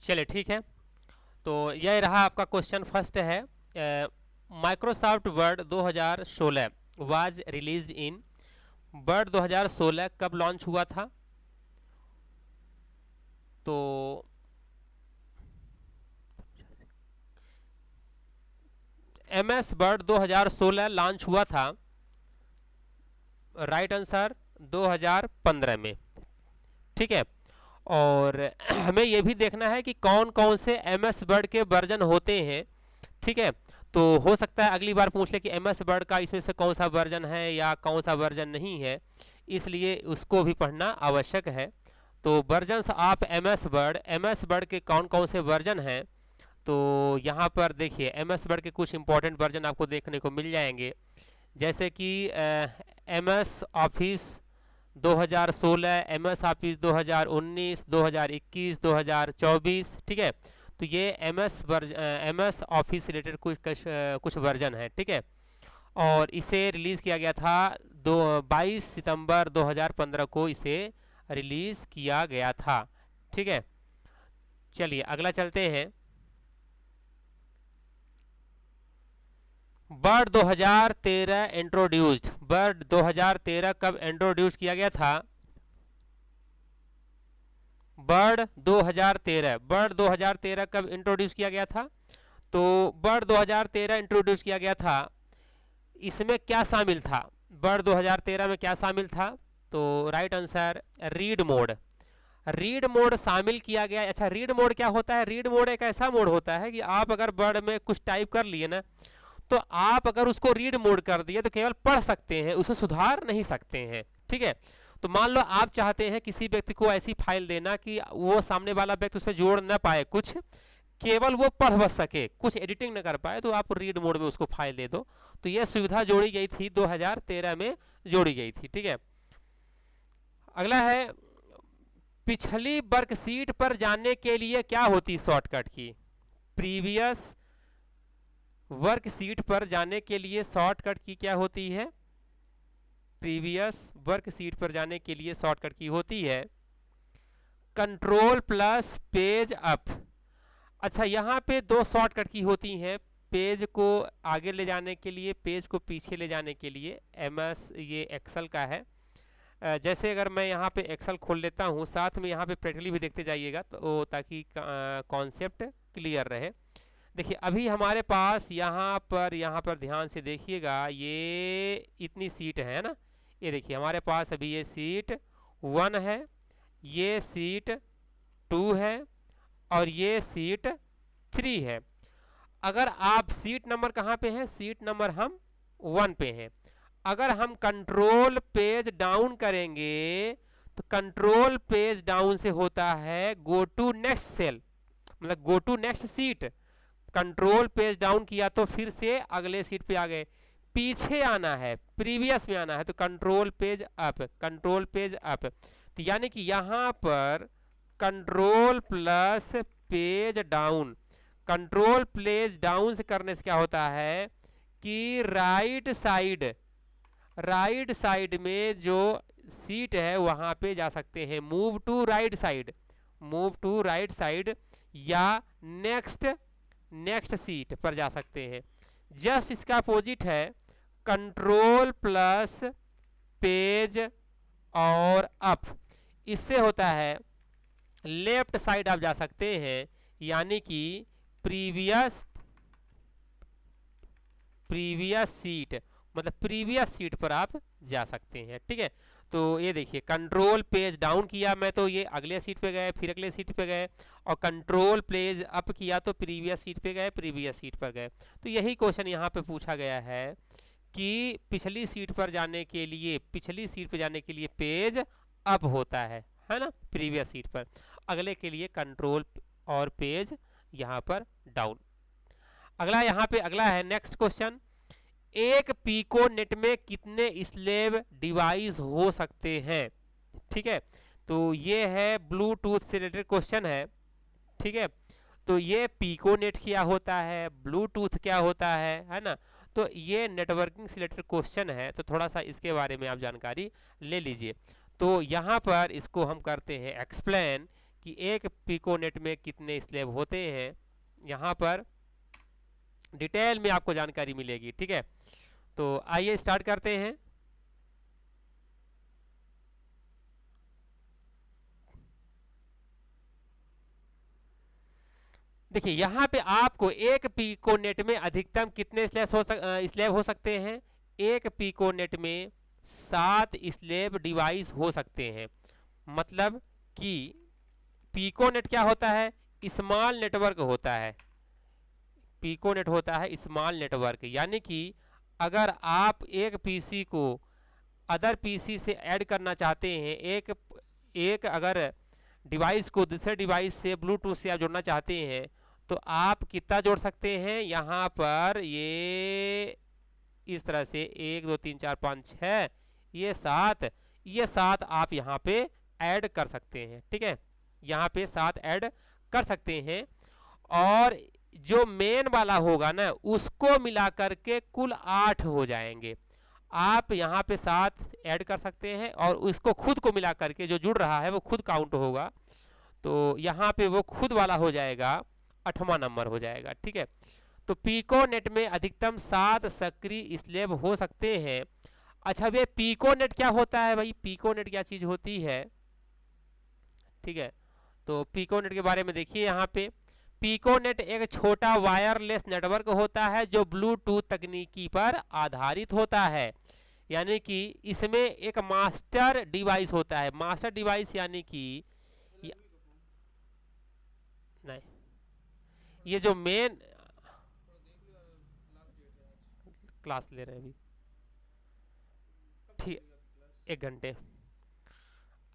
चलिए ठीक है। तो यह रहा आपका क्वेश्चन। फर्स्ट है, Microsoft word 2016 was release in. Word 2016 कब लॉन्च हुआ था? तो एम एस वर्ड 2016 लॉन्च हुआ था, राइट आंसर 2015 में। ठीक है। और हमें यह भी देखना है कि कौन कौन से एम एस वर्ड के वर्जन होते हैं। ठीक है। तो हो सकता है अगली बार पूछ ले कि एम एस वर्ड का इसमें से कौन सा वर्जन है या कौन सा वर्जन नहीं है, इसलिए उसको भी पढ़ना आवश्यक है। तो versions of M S Word के कौन कौन से वर्जन हैं, तो यहाँ पर देखिए एम एस वर्ड के कुछ इंपॉर्टेंट वर्जन आपको देखने को मिल जाएंगे। जैसे कि M S Office 2016, M S Office 2019, 2021, 2024। ठीक है। तो ये एम एस ऑफिस से रिलेटेड कुछ वर्जन है। ठीक है। और इसे रिलीज़ किया गया था 22 सितंबर 2015 को इसे रिलीज़ किया गया था। ठीक है। चलिए अगला चलते हैं। Word 2013 introduced. वर्ड 2013 कब इंट्रोड्यूस किया गया था? वर्ड 2013 कब इंट्रोड्यूस किया गया था? तो वर्ड 2013 इंट्रोड्यूस किया गया था, इसमें क्या शामिल था? वर्ड 2013 में क्या शामिल था? तो right answer read mode. Read mode शामिल किया गया। अच्छा, रीड मोड क्या होता है? रीड मोड एक ऐसा मोड होता है कि आप अगर वर्ड में कुछ टाइप कर लिए ना, तो आप अगर उसको रीड मोड कर दिए तो केवल पढ़ सकते हैं, उसमें सुधार नहीं सकते हैं। ठीक है। तो मान लो आप चाहते हैं किसी व्यक्ति को ऐसी फाइल देना कि वो सामने वाला व्यक्ति उसमें जोड़ ना पाए कुछ, केवल वो पढ़ बस सके, कुछ एडिटिंग ना कर पाए, तो आप रीड मोड में उसको फाइल दे दो। तो यह सुविधा जोड़ी गई थी 2013 में, जोड़ी गई थी। ठीक है। अगला है, पिछली वर्कशीट पर जाने के लिए क्या होती शॉर्टकट की? प्रीवियस वर्कशीट पर जाने के लिए शॉर्टकट की क्या होती है? प्रीवियस वर्कशीट पर जाने के लिए शॉर्टकट की होती है कंट्रोल प्लस पेज अप। अच्छा, यहाँ पे दो शॉर्टकट की होती हैं, पेज को आगे ले जाने के लिए, पेज को पीछे ले जाने के लिए। एमएस ये एक्सेल का है। जैसे अगर मैं यहाँ पे एक्सेल खोल लेता हूँ, साथ में यहाँ पे प्रैक्टिकली भी देखते जाइएगा तो ताकि कॉन्सेप्ट क्लियर रहे। देखिए अभी हमारे पास यहाँ पर ध्यान से देखिएगा, ये इतनी सीट है ना। ये देखिए हमारे पास अभी ये सीट 1 है, ये सीट 2 है और ये सीट 3 है। अगर आप सीट नंबर कहाँ पे हैं? सीट नंबर हम 1 पे हैं। अगर हम कंट्रोल पेज डाउन करेंगे तो कंट्रोल पेज डाउन से होता है गो टू नेक्स्ट सेल, मतलब go to next sheet. Control page down किया तो फिर से अगले सीट पे आ गए। पीछे आना है, प्रीवियस में आना है तो control page up, control page up. तो यानी कि यहाँ पर control plus page down, control page down से करने से क्या होता है कि राइट साइड में जो सीट है वहां पे जा सकते हैं। Move to right side, move to right side, या नेक्स्ट सीट पर जा सकते हैं। जस्ट इसका अपोजिट है कंट्रोल प्लस पेज और अप। इससे होता है लेफ्ट साइड आप जा सकते हैं, यानी कि प्रीवियस सीट, मतलब प्रीवियस सीट पर आप जा सकते हैं। ठीक है। तो ये देखिए कंट्रोल पेज डाउन किया मैं तो ये अगले सीट पे गए, फिर अगले सीट पे गए, और कंट्रोल पेज अप किया तो प्रीवियस सीट पे गए, प्रीवियस सीट पर गए। तो यही क्वेश्चन यहाँ पे पूछा गया है कि पिछली सीट पर जाने के लिए, पिछली सीट पर जाने के लिए पेज अप होता है ना, प्रीवियस सीट पर। अगले के लिए कंट्रोल और पेज यहाँ पर डाउन। अगला यहाँ पे अगला है नेक्स्ट क्वेश्चन, एक पिकोनेट में कितने स्लेव डिवाइस हो सकते हैं? ठीक है। तो ये है ब्लूटूथ से रिलेटेड क्वेश्चन है। ठीक है। तो ये पिकोनेट क्या होता है, ब्लूटूथ क्या होता है ना। तो ये नेटवर्किंग से रिलेटेड क्वेश्चन है, तो थोड़ा सा इसके बारे में आप जानकारी ले लीजिए। तो यहाँ पर इसको हम करते हैं एक्सप्लेन कि एक पिकोनेट में कितने स्लैब होते हैं, यहाँ पर डिटेल में आपको जानकारी मिलेगी। ठीक है, तो आइए स्टार्ट करते हैं। देखिए यहाँ पे आपको एक पिकोनेट में अधिकतम कितने स्लैब हो सकते हैं। एक पिकोनेट में 7 स्लैब डिवाइस हो सकते हैं। मतलब कि पिकोनेट क्या होता है, स्मॉल नेटवर्क होता है। पिकोनेट होता है स्मॉल नेटवर्क, यानी कि अगर आप एक पीसी को अदर पीसी से ऐड करना चाहते हैं, एक अगर डिवाइस को दूसरे डिवाइस से ब्लूटूथ से आप जोड़ना चाहते हैं, तो आप कितना जोड़ सकते हैं, यहाँ पर ये इस तरह से 1 2 3 4 5 6 ये 7 आप यहाँ पे ऐड कर सकते हैं। ठीक है, यहाँ पे 7 ऐड कर सकते हैं, और जो मेन वाला होगा ना उसको मिला करके कुल 8 हो जाएंगे। आप यहाँ पे 7 ऐड कर सकते हैं और उसको खुद को मिला करके जो जुड़ रहा है वो खुद काउंट होगा, तो यहाँ पे वो खुद वाला हो जाएगा 8वां नंबर हो जाएगा। ठीक है, तो पिकोनेट में अधिकतम 7 सक्रिय स्लैब हो सकते हैं। अच्छा, वे पिकोनेट क्या होता है भाई, पिकोनेट क्या चीज होती है। ठीक है, तो पिकोनेट के बारे में देखिए यहाँ पे। पिकोनेट एक छोटा वायरलेस नेटवर्क होता है जो ब्लूटूथ तकनीकी पर आधारित होता है, यानी कि इसमें एक मास्टर डिवाइस होता है। मास्टर डिवाइस यानी कि नहीं, ये जो मेन क्लास ले रहे हैं अभी, ठीक, 1 घंटे।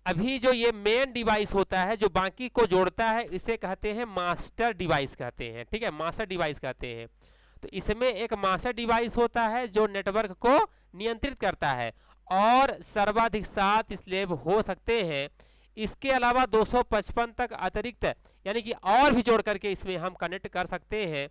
अभी जो ये मेन डिवाइस होता है जो बाकी को जोड़ता है, इसे कहते हैं मास्टर डिवाइस कहते हैं। ठीक है, मास्टर डिवाइस कहते हैं। तो इसमें एक मास्टर डिवाइस होता है जो नेटवर्क को नियंत्रित करता है, और सर्वाधिक 7 स्लैब हो सकते हैं। इसके अलावा 255 तक अतिरिक्त यानी कि और भी जोड़ करके इसमें हम कनेक्ट कर सकते हैं।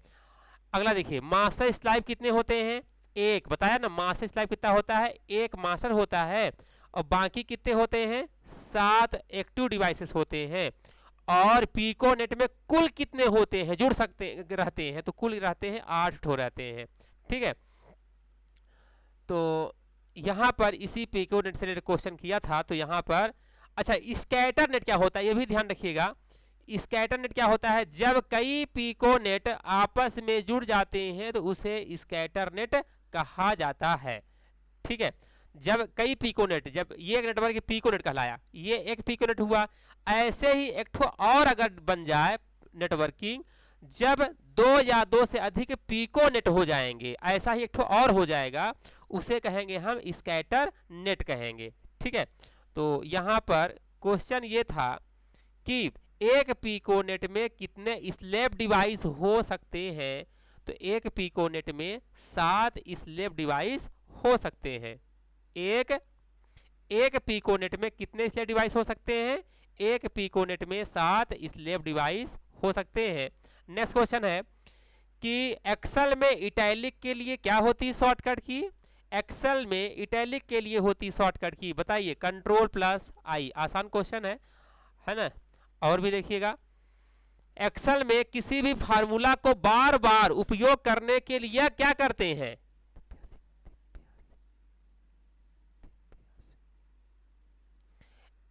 अगला देखिए, मास्टर स्लैब कितने होते हैं, एक बताया ना, मास्टर स्लैब कितना होता है, एक मास्टर होता है, और बाकी कितने होते हैं, 7 एक्टिव डिवाइसेस होते हैं। और पिकोनेट में कुल कितने होते हैं, जुड़ सकते रहते हैं, तो कुल रहते हैं 8 ठो रहते हैं। ठीक है, तो यहाँ पर इसी पिकोनेट से क्वेश्चन किया था, तो यहाँ पर अच्छा स्कैटर नेट क्या होता है ये भी ध्यान रखिएगा। स्कैटर नेट क्या होता है, जब कई पिकोनेट आपस में जुड़ जाते हैं तो उसे स्कैटर नेट कहा जाता है। ठीक है, जब कई पिकोनेट, जब ये एक नेटवर्क पिकोनेट कहलाया, ये एक पिकोनेट हुआ, ऐसे ही एक ठो और अगर बन जाए नेटवर्किंग, जब 2 या 2 से अधिक पिकोनेट हो जाएंगे, ऐसा ही एक ठो और हो जाएगा, उसे कहेंगे हम स्कैटर नेट कहेंगे। ठीक है, तो यहाँ पर क्वेश्चन ये था कि एक पिकोनेट में कितने स्लैब डिवाइस हो सकते हैं, तो एक पिकोनेट में 7 स्लैब डिवाइस हो सकते हैं। एक पिकोनेट में कितने स्लैब डिवाइस हो सकते हैं, एक पिकोनेट में 7 स्लैब डिवाइस हो सकते हैं। नेक्स्ट क्वेश्चन है कि एक्सेल में इटैलिक के लिए क्या होती है शॉर्टकट की, एक्सेल में इटैलिक के लिए होती शॉर्टकट की, बताइए, Ctrl+I। आसान क्वेश्चन है ना। और भी देखिएगा, एक्सेल में किसी भी फार्मूला को बार बार उपयोग करने के लिए क्या करते हैं,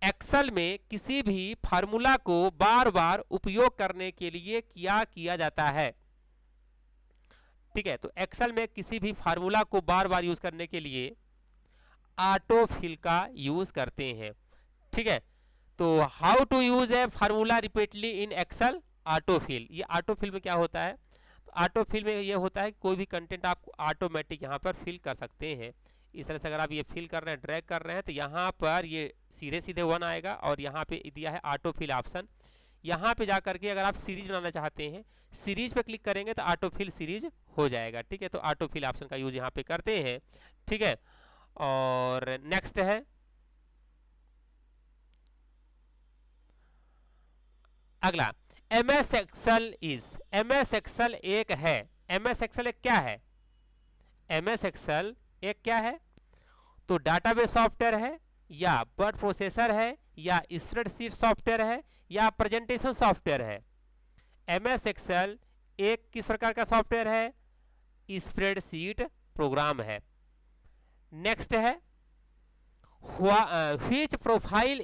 एक्सेल में किसी भी फार्मूला को बार बार उपयोग करने के लिए क्या किया जाता है। ठीक है, तो एक्सेल में किसी भी फार्मूला को बार बार यूज करने के लिए ऑटोफिल का यूज करते हैं। ठीक है, तो how to use a formula repeatedly in Excel, autofill. ये ऑटोफिल में क्या होता है, तो ऑटोफिल में ये होता है कि कोई भी कंटेंट आप ऑटोमेटिक यहाँ पर फिल कर सकते हैं। इस तरह से अगर आप ये फिल कर रहे हैं, ड्रैग कर रहे हैं, तो यहाँ पर ये सीधे सीधे 1 आएगा, और यहाँ पे दिया है ऑटोफिल ऑप्शन। यहाँ पे जा करके अगर आप सीरीज बनाना चाहते हैं, सीरीज पे क्लिक करेंगे तो ऑटोफिल सीरीज हो जाएगा। ठीक है, तो ऑटोफिल ऑप्शन का यूज यहाँ पे करते हैं। ठीक है, और नेक्स्ट है अगला, MS Excel is, MS Excel एक है, MS एक्सेल एक क्या है, MS एक्सेल एक क्या है, तो डाटाबेस सॉफ्टवेयर है, या वर्ड प्रोसेसर है, या स्प्रेडशीट सॉफ्टवेयर है, या प्रेजेंटेशन सॉफ्टवेयर है। MS एक्सेल एक किस प्रकार का सॉफ्टवेयर है? स्प्रेडशीट प्रोग्राम है। नेक्स्ट है which profile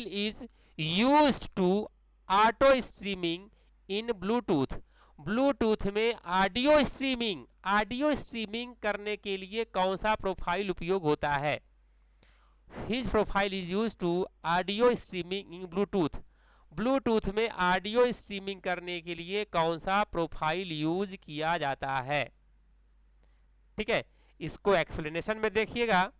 is used to auto streaming in Bluetooth। Bluetooth में ऑडियो स्ट्रीमिंग करने के लिए कौन सा प्रोफाइल उपयोग होता है? Which profile is used to audio streaming in Bluetooth। Bluetooth में ऑडियो स्ट्रीमिंग करने के लिए कौन सा प्रोफाइल यूज किया जाता है? ठीक है, इसको एक्सप्लेनेशन में देखिएगा।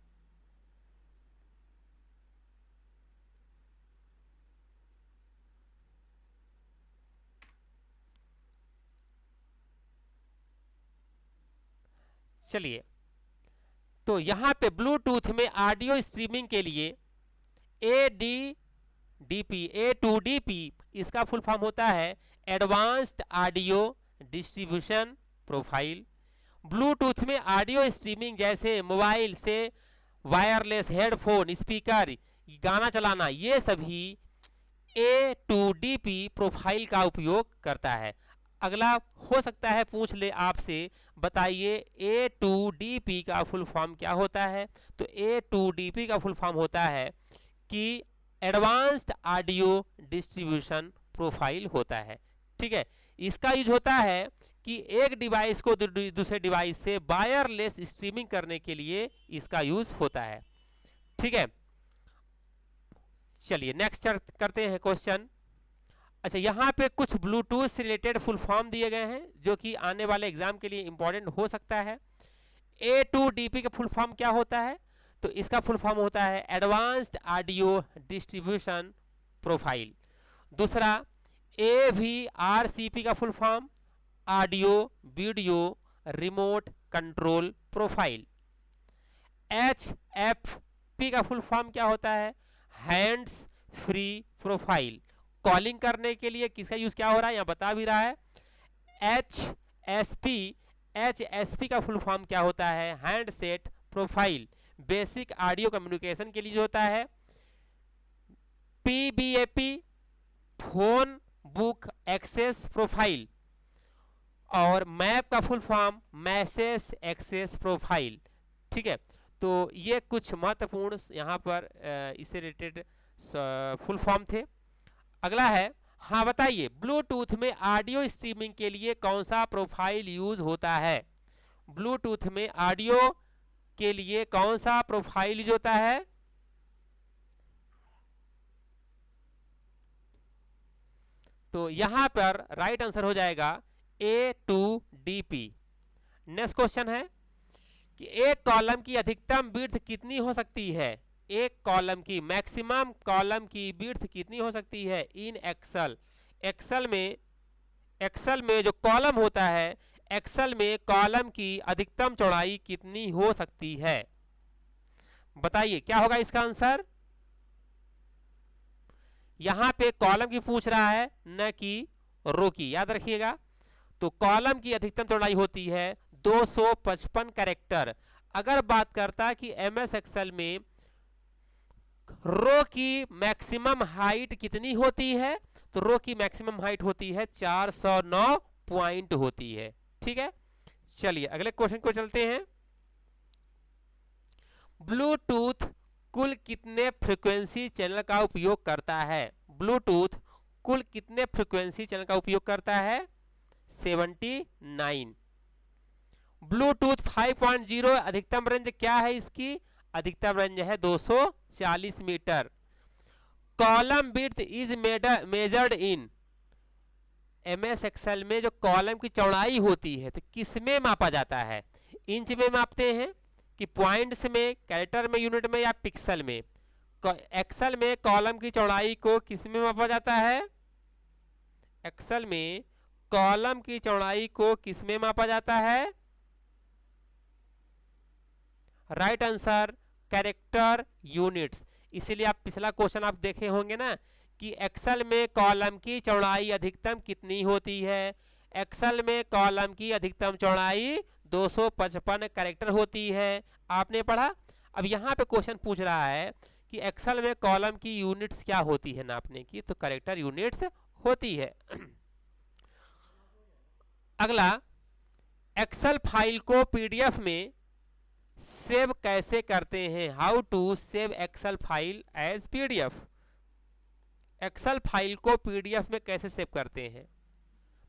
चलिए, तो यहां पे ब्लूटूथ में ऑडियो स्ट्रीमिंग के लिए A2DP इसका फुल फॉर्म होता है advanced audio distribution profile. Bluetooth में ऑडियो स्ट्रीमिंग जैसे मोबाइल से वायरलेस हेडफोन, स्पीकर, गाना चलाना, ये सभी A2DP प्रोफाइल का उपयोग करता है। अगला हो सकता है पूछ ले आपसे, बताइए A2DP का फुल फॉर्म क्या होता है? तो A2DP का फुल फॉर्म होता है कि एडवांस्ड ऑडियो डिस्ट्रीब्यूशन प्रोफाइल होता है। ठीक है, इसका यूज होता है कि एक डिवाइस को दूसरे डिवाइस से वायरलेस स्ट्रीमिंग करने के लिए इसका यूज होता है। ठीक है, चलिए नेक्स्ट करते हैं क्वेश्चन। अच्छा, यहाँ पे कुछ ब्लूटूथ से रिलेटेड फुल फॉर्म दिए गए हैं जो कि आने वाले एग्जाम के लिए इंपॉर्टेंट हो सकता है। A2DP का फुल फॉर्म क्या होता है? तो इसका फुल फॉर्म होता है एडवांस्ड ऑडियो डिस्ट्रीब्यूशन प्रोफाइल। दूसरा AVRCP का full form audio video remote control profile. HFP का फुल फॉर्म क्या होता है? Hands free profile. कॉलिंग करने के लिए किसका यूज क्या हो रहा है, यहाँ बता भी रहा है। HSP का फुल फॉर्म क्या होता है? Handset profile, basic audio communication के लिए होता है। PBAP phone book access profile, और मैप का full form message access profile. ठीक है, तो ये कुछ महत्वपूर्ण यहाँ पर इससे रिलेटेड फुल फॉर्म थे। अगला है, हाँ बताइए, ब्लूटूथ में ऑडियो स्ट्रीमिंग के लिए कौन सा प्रोफाइल यूज होता है? ब्लूटूथ में ऑडियो के लिए कौन सा प्रोफाइल यूज होता है? तो यहां पर राइट आंसर हो जाएगा A2DP। नेक्स्ट क्वेश्चन है कि एक कॉलम की अधिकतम विड्थ कितनी हो सकती है? एक कॉलम की मैक्सिमम कॉलम की विड्थ कितनी हो सकती है इन एक्सेल? एक्सेल में जो कॉलम होता है, एक्सेल में कॉलम की अधिकतम चौड़ाई कितनी हो सकती है? बताइए क्या होगा इसका आंसर। यहां पे कॉलम की पूछ रहा है, न कि रो की, याद रखिएगा। तो कॉलम की अधिकतम चौड़ाई होती है 255 कैरेक्टर। अगर बात करता कि MS एक्सेल में रो की मैक्सिमम हाइट कितनी होती है, तो रो की मैक्सिमम हाइट होती है 409 पॉइंट होती है। ठीक है, चलिए अगले क्वेश्चन को चलते हैं। ब्लूटूथ कुल कितने फ्रीक्वेंसी चैनल का उपयोग करता है? ब्लूटूथ कुल कितने फ्रीक्वेंसी चैनल का उपयोग करता है? 79। ब्लूटूथ 5.0 अधिकतम रेंज क्या है इसकी? अधिकतम रेंज है 240 metre. Column width is measured in, MS Excel में जो कॉलम की चौड़ाई होती है तो किस में मापा जाता है? इंच में मापते हैं कि पॉइंट्स में, कैरेक्टर में, यूनिट में या पिक्सल में? एक्सेल में कॉलम की चौड़ाई को किस में मापा जाता है? एक्सेल में कॉलम की चौड़ाई को किस में मापा जाता है? Right answer character units. इसीलिए आप पिछला क्वेश्चन आप देखे होंगे ना कि एक्सेल में कॉलम की चौड़ाई अधिकतम कितनी होती है? एक्सेल में कॉलम की अधिकतम चौड़ाई 255 कैरेक्टर होती है। आपने पढ़ा। अब यहाँ पे क्वेश्चन पूछ रहा है कि एक्सेल में कॉलम की यूनिट्स क्या होती है नापने की, तो कैरेक्टर यूनिट्स होती है। अगला, एक्सेल फाइल को पीडीएफ में सेव कैसे करते हैं, how to save Excel file as PDF. Excel file को पीडीएफ में कैसे सेव करते हैं,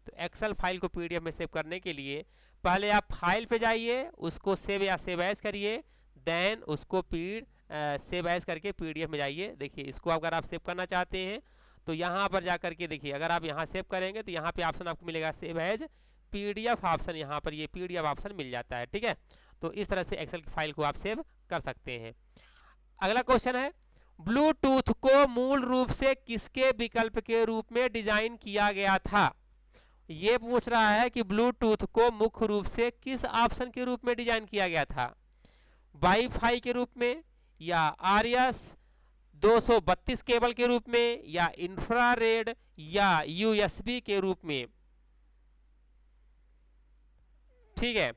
तो एक्सेल फाइल को पीडीएफ में सेव करने के लिए पहले आप फाइल पे जाइए, उसको सेव या सेव एज करिए, देन उसको सेव एज करके पीडीएफ में जाइए। देखिए इसको अगर आप सेव करना चाहते हैं तो यहाँ पर जा करके देखिए, अगर आप यहाँ सेव करेंगे तो यहाँ पे ऑप्शन आपको मिलेगा सेव एज पीडीएफ ऑप्शन, यहाँ पर ये पीडीएफ ऑप्शन मिल जाता है। ठीक है, तो इस तरह से एक्सेल की फाइल को आप सेव कर सकते हैं। अगला क्वेश्चन है, ब्लूटूथ को मूल रूप से किसके विकल्प के रूप में डिजाइन किया गया था। ये पूछ रहा है कि ब्लूटूथ को मुख्य रूप से किस ऑप्शन के रूप में डिजाइन किया गया था, वाईफाई के रूप में, या आरएस 232 केबल के रूप में, या इंफ्रारेड, या यूएसबी के रूप में। ठीक है,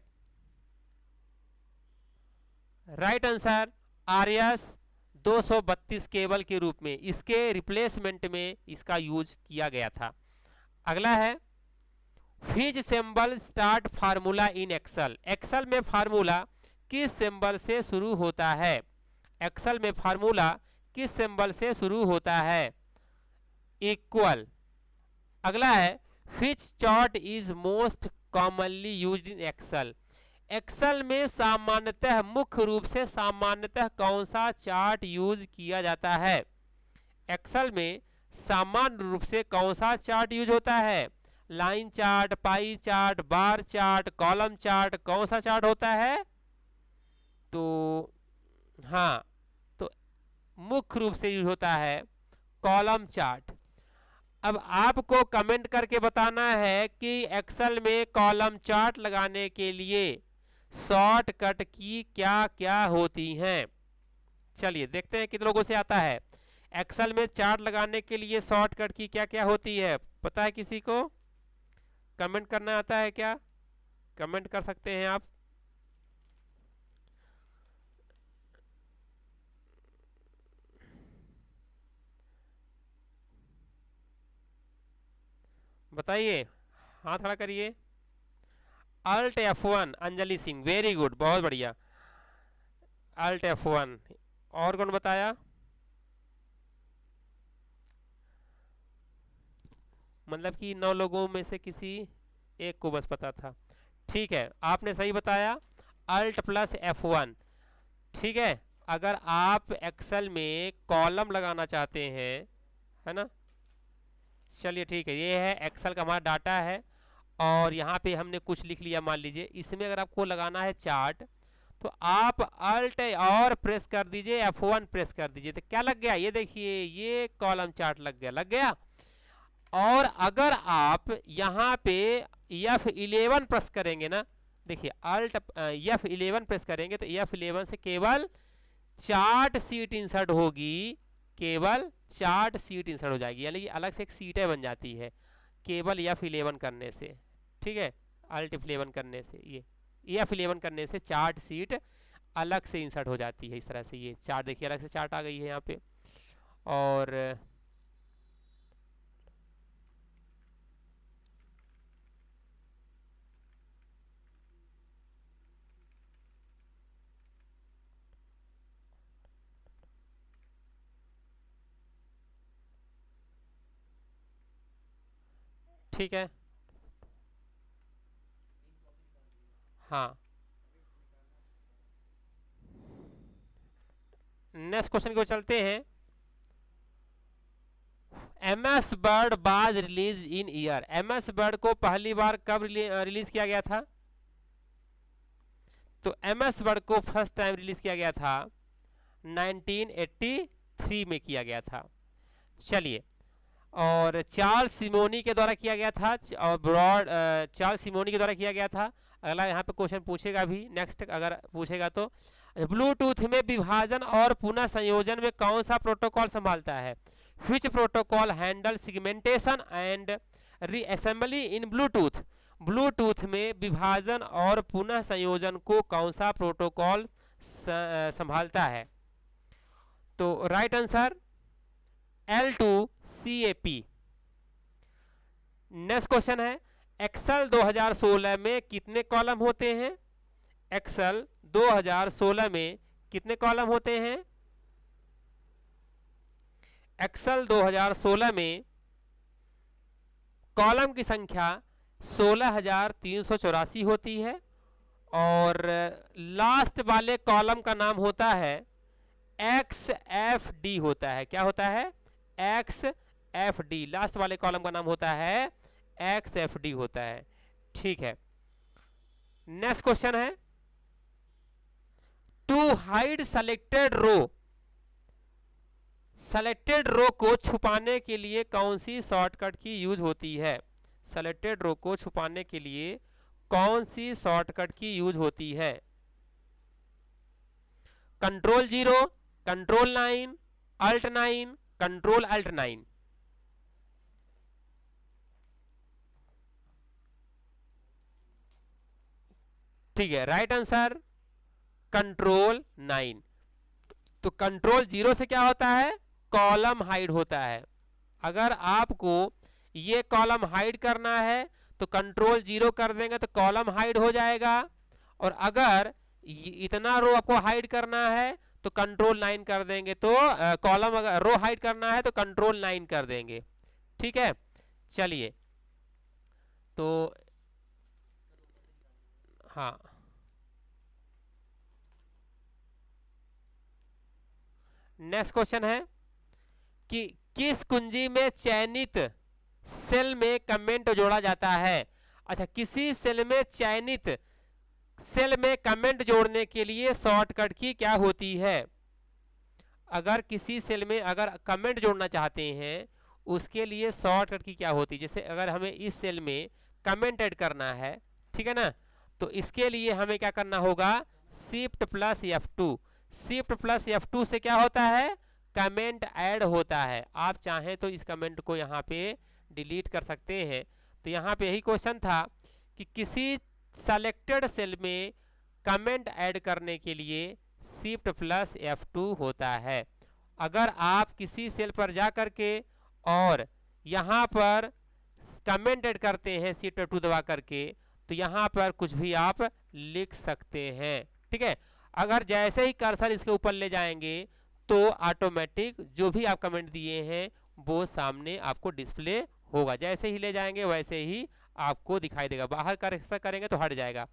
राइट आंसर आरएस 232 केबल के रूप में, इसके रिप्लेसमेंट में इसका यूज किया गया था। अगला है, which symbol start formula in Excel. Excel में फार्मूला किस सिंबल से शुरू होता है, एक्सेल में फार्मूला किस सिंबल से शुरू होता है, इक्वल। अगला है, which chart is most commonly used in Excel. Excel में सामान्यतः मुख्य रूप से सामान्यतः कौन सा चार्ट यूज किया जाता है, एक्सेल में सामान्य रूप से कौन सा चार्ट यूज होता है, line chart, pie chart, bar chart, column chart, कौन सा चार्ट होता है, तो हाँ, तो मुख्य रूप से यूज होता है कॉलम चार्ट। अब आपको कमेंट करके बताना है कि एक्सेल में कॉलम चार्ट लगाने के लिए शॉर्टकट की क्या क्या होती हैं। चलिए देखते हैं कितने लोगों से आता है, एक्सेल में चार्ट लगाने के लिए शॉर्टकट की क्या क्या होती है, पता है किसी को, कमेंट करना आता है क्या, कमेंट कर सकते हैं आप। बताइए, हाथ खड़ा करिए। Alt F1, Anjali Singh, very good, बहुत बढ़िया, अल्ट F1। और कौन बताया, मतलब कि 9 लोगों में से किसी एक को बस पता था। ठीक है, आपने सही बताया, अल्ट प्लस F1। ठीक है, अगर आप एक्सेल में कॉलम लगाना चाहते हैं, है ना, चलिए ठीक है, ये है एक्सेल का हमारा डाटा है और यहाँ पे हमने कुछ लिख लिया, मान लीजिए इसमें अगर आपको लगाना है चार्ट तो आप अल्ट और प्रेस कर दीजिए, F1 प्रेस कर दीजिए, तो क्या लग गया, ये देखिए ये कॉलम चार्ट लग गया। और अगर आप यहाँ पे F11 प्रेस करेंगे ना, देखिए अल्ट F11 प्रेस करेंगे तो F11 से केवल चार्ट सीट इंसर्ट होगी, केवल चार्ट सीट इंसर्ट हो जाएगी, यानी कि अलग से एक सीटें बन जाती है केवल F11 करने से। ठीक है, अल्ट F11 करने से, ये F11 करने से चार्ट सीट अलग से इंसर्ट हो जाती है। इस तरह से ये चार्ट देखिए अलग से चार्ट आ गई है यहाँ पे। और ठीक है, हाँ, नेक्स्ट क्वेश्चन को चलते हैं। MS word was release in year. MS word को पहली बार कब रिलीज किया गया था, तो MS वर्ड को फर्स्ट टाइम रिलीज किया गया था 1983 में किया गया था। चलिए, और चार्ल्स सिमोनी के द्वारा किया गया था, और चार्ल्स सिमोनी के द्वारा किया गया था। अगला यहाँ पे क्वेश्चन पूछेगा भी, नेक्स्ट अगर पूछेगा तो, ब्लूटूथ में विभाजन और पुनः संयोजन में कौन सा प्रोटोकॉल संभालता है, which protocol handle segmentation and reassembly in Bluetooth. Bluetooth में विभाजन और पुनः संयोजन को कौन सा प्रोटोकॉल संभालता है, तो right answer L2CAP। Next question है, एक्सेल 2016 में कितने कॉलम होते हैं? एक्सेल 2016 में कितने कॉलम होते हैं? एक्सेल 2016 में कॉलम की संख्या 16,384 होती है और लास्ट वाले कॉलम का नाम होता है XFD होता है। क्या होता है? XFD। लास्ट वाले कॉलम का नाम होता है XFD होता है। ठीक है, नेक्स्ट क्वेश्चन है, to hide selected row, selected row को छुपाने के लिए कौन सी शॉर्टकट की यूज होती है? सेलेक्टेड रो को छुपाने के लिए कौन सी शॉर्टकट की यूज होती है? Control 0, control 9, alt 9, control alt 9। ठीक है, राइट आंसर कंट्रोल 9। तो कंट्रोल 0 से क्या होता है? कॉलम हाइड होता है। अगर आपको ये कॉलम हाइड करना है तो कंट्रोल 0 कर देंगे तो कॉलम हाइड हो जाएगा, और अगर इतना रो आपको हाइड करना है तो कंट्रोल 9 कर देंगे, तो कॉलम अगर रो हाइड करना है तो कंट्रोल 9 कर देंगे। ठीक है, चलिए, तो हाँ, नेक्स्ट क्वेश्चन है कि किस कुंजी में चयनित सेल में कमेंट जोड़ा जाता है? अच्छा, किसी सेल में चयनित सेल में कमेंट जोड़ने के लिए शॉर्टकट की क्या होती है? अगर किसी सेल में अगर कमेंट जोड़ना चाहते हैं उसके लिए शॉर्टकट की क्या होती है? जैसे अगर हमें इस सेल में कमेंट ऐड करना है, ठीक है ना, तो इसके लिए हमें क्या करना होगा? Shift plus F2। Shift plus F2 से क्या होता है? कमेंट ऐड होता है। आप चाहें तो इस कमेंट को यहाँ पे डिलीट कर सकते हैं। तो यहाँ पे यही क्वेश्चन था कि किसी सेलेक्टेड सेल में कमेंट ऐड करने के लिए शिफ्ट प्लस F2 होता है। अगर आप किसी सेल पर जा करके और यहाँ पर कमेंट ऐड करते हैं शिफ्ट F2 दबा करके, तो यहाँ पर कुछ भी आप लिख सकते हैं। ठीक है, अगर जैसे ही कर्सर इसके ऊपर ले जाएंगे तो ऑटोमेटिक जो भी आप कमेंट दिए हैं वो सामने आपको डिस्प्ले होगा। जैसे ही ले जाएंगे वैसे ही आपको दिखाई देगा। बाहर कर्सर करेंगे तो हट जाएगा।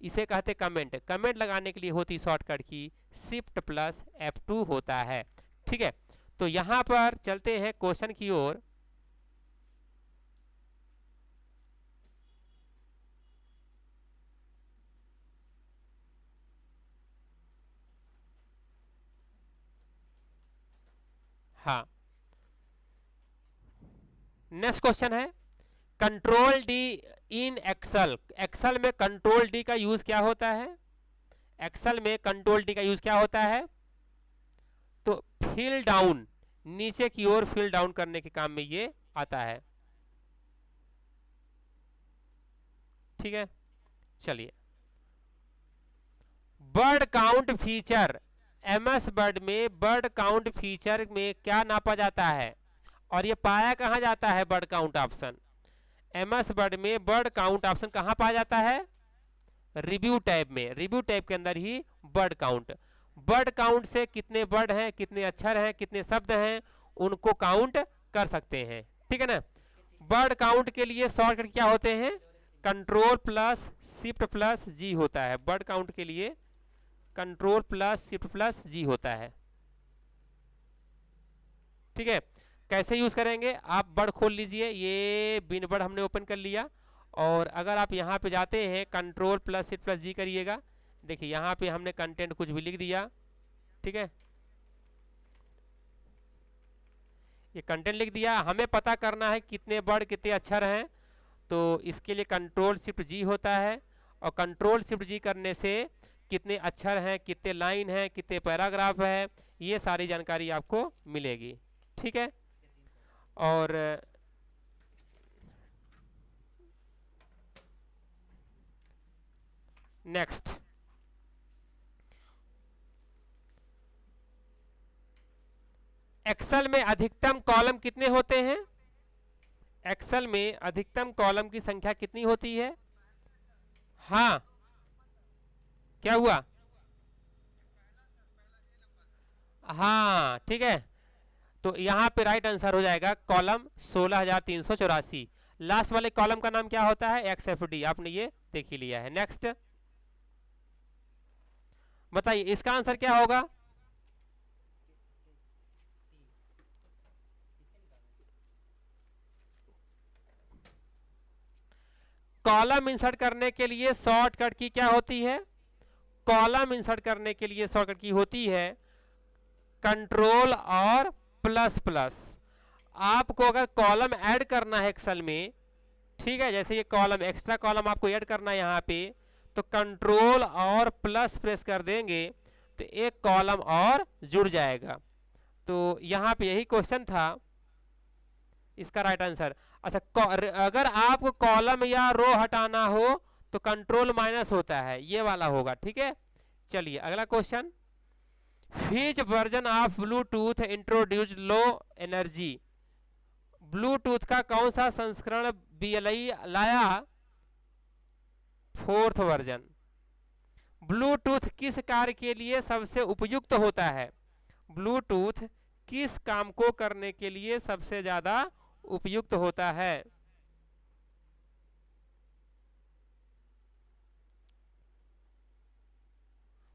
इसे कहते कमेंट। कमेंट लगाने के लिए होती शॉर्टकट की शिफ्ट प्लस F2 होता है। ठीक है, तो यहाँ पर चलते हैं क्वेश्चन की ओर। हाँ, नेक्स्ट क्वेश्चन है, control D in Excel. Excel में कंट्रोल डी का यूज क्या होता है? एक्सेल में कंट्रोल डी का यूज क्या होता है? तो फिल डाउन, नीचे की ओर फिल डाउन करने के काम में ये आता है। ठीक है, चलिए, bird count feature, MS word में बर्ड काउंट फीचर में क्या नापा जाता है और ये पाया कहाँ जाता है? Bird count option. MS word में बर्ड काउंट ऑप्शन कहाँ पाया जाता है? रिव्यू टैब में। रिव्यू टैब के अंदर ही बर्ड काउंट। बर्ड काउंट से कितने वर्ड हैं, कितने अक्षर हैं, कितने शब्द हैं, उनको काउंट कर सकते हैं। ठीक है ना। बर्ड काउंट के लिए शॉर्टकट क्या होते हैं? कंट्रोल प्लस शिफ्ट प्लस जी होता है। बर्ड काउंट के लिए कंट्रोल प्लस शिफ्ट प्लस जी होता है। ठीक है, कैसे यूज करेंगे? आप बर्ड खोल लीजिए, ये बिन बर्ड हमने ओपन कर लिया, और अगर आप यहाँ पे जाते हैं कंट्रोल प्लस शिफ्ट प्लस जी करिएगा। देखिए यहाँ पे हमने कंटेंट कुछ भी लिख दिया। ठीक है, ये कंटेंट लिख दिया। हमें पता करना है कितने वर्ड कितने अक्षर हैं, तो इसके लिए कंट्रोल शिफ्ट जी होता है, और कंट्रोल शिफ्ट जी करने से कितने अक्षर हैं, कितने लाइन हैं, कितने पैराग्राफ है, ये सारी जानकारी आपको मिलेगी। ठीक है, और नेक्स्ट, एक्सेल में अधिकतम कॉलम कितने होते हैं? एक्सेल में अधिकतम कॉलम की संख्या कितनी होती है? हाँ, क्या हुआ? हाँ ठीक है, तो यहाँ पे राइट आंसर हो जाएगा कॉलम 16,384। लास्ट वाले कॉलम का नाम क्या होता है? XFD। आपने ये देख ही लिया है। नेक्स्ट बताइए इसका आंसर क्या होगा? कॉलम इंसर्ट करने के लिए शॉर्टकट की क्या होती है? कॉलम इंसर्ट करने के लिए शॉर्टकट की होती है कंट्रोल और प्लस प्लस। आपको अगर कॉलम ऐड करना है एक्सेल में, ठीक है, जैसे ये कॉलम एक्स्ट्रा कॉलम आपको ऐड करना है यहाँ पे, तो कंट्रोल और प्लस प्रेस कर देंगे तो एक कॉलम और जुड़ जाएगा। तो यहाँ पे यही क्वेश्चन था, इसका राइट आंसर। अच्छा, अगर आपको कॉलम या रो हटाना हो तो कंट्रोल माइनस होता है, ये वाला होगा। ठीक है, चलिए अगला question. Which version of Bluetooth introduce low energy? Bluetooth का कौन सा संस्करण BLE लाया? 4th version. ब्लूटूथ किस कार्य के लिए सबसे उपयुक्त होता है? ब्लूटूथ किस काम को करने के लिए सबसे ज्यादा उपयुक्त होता है?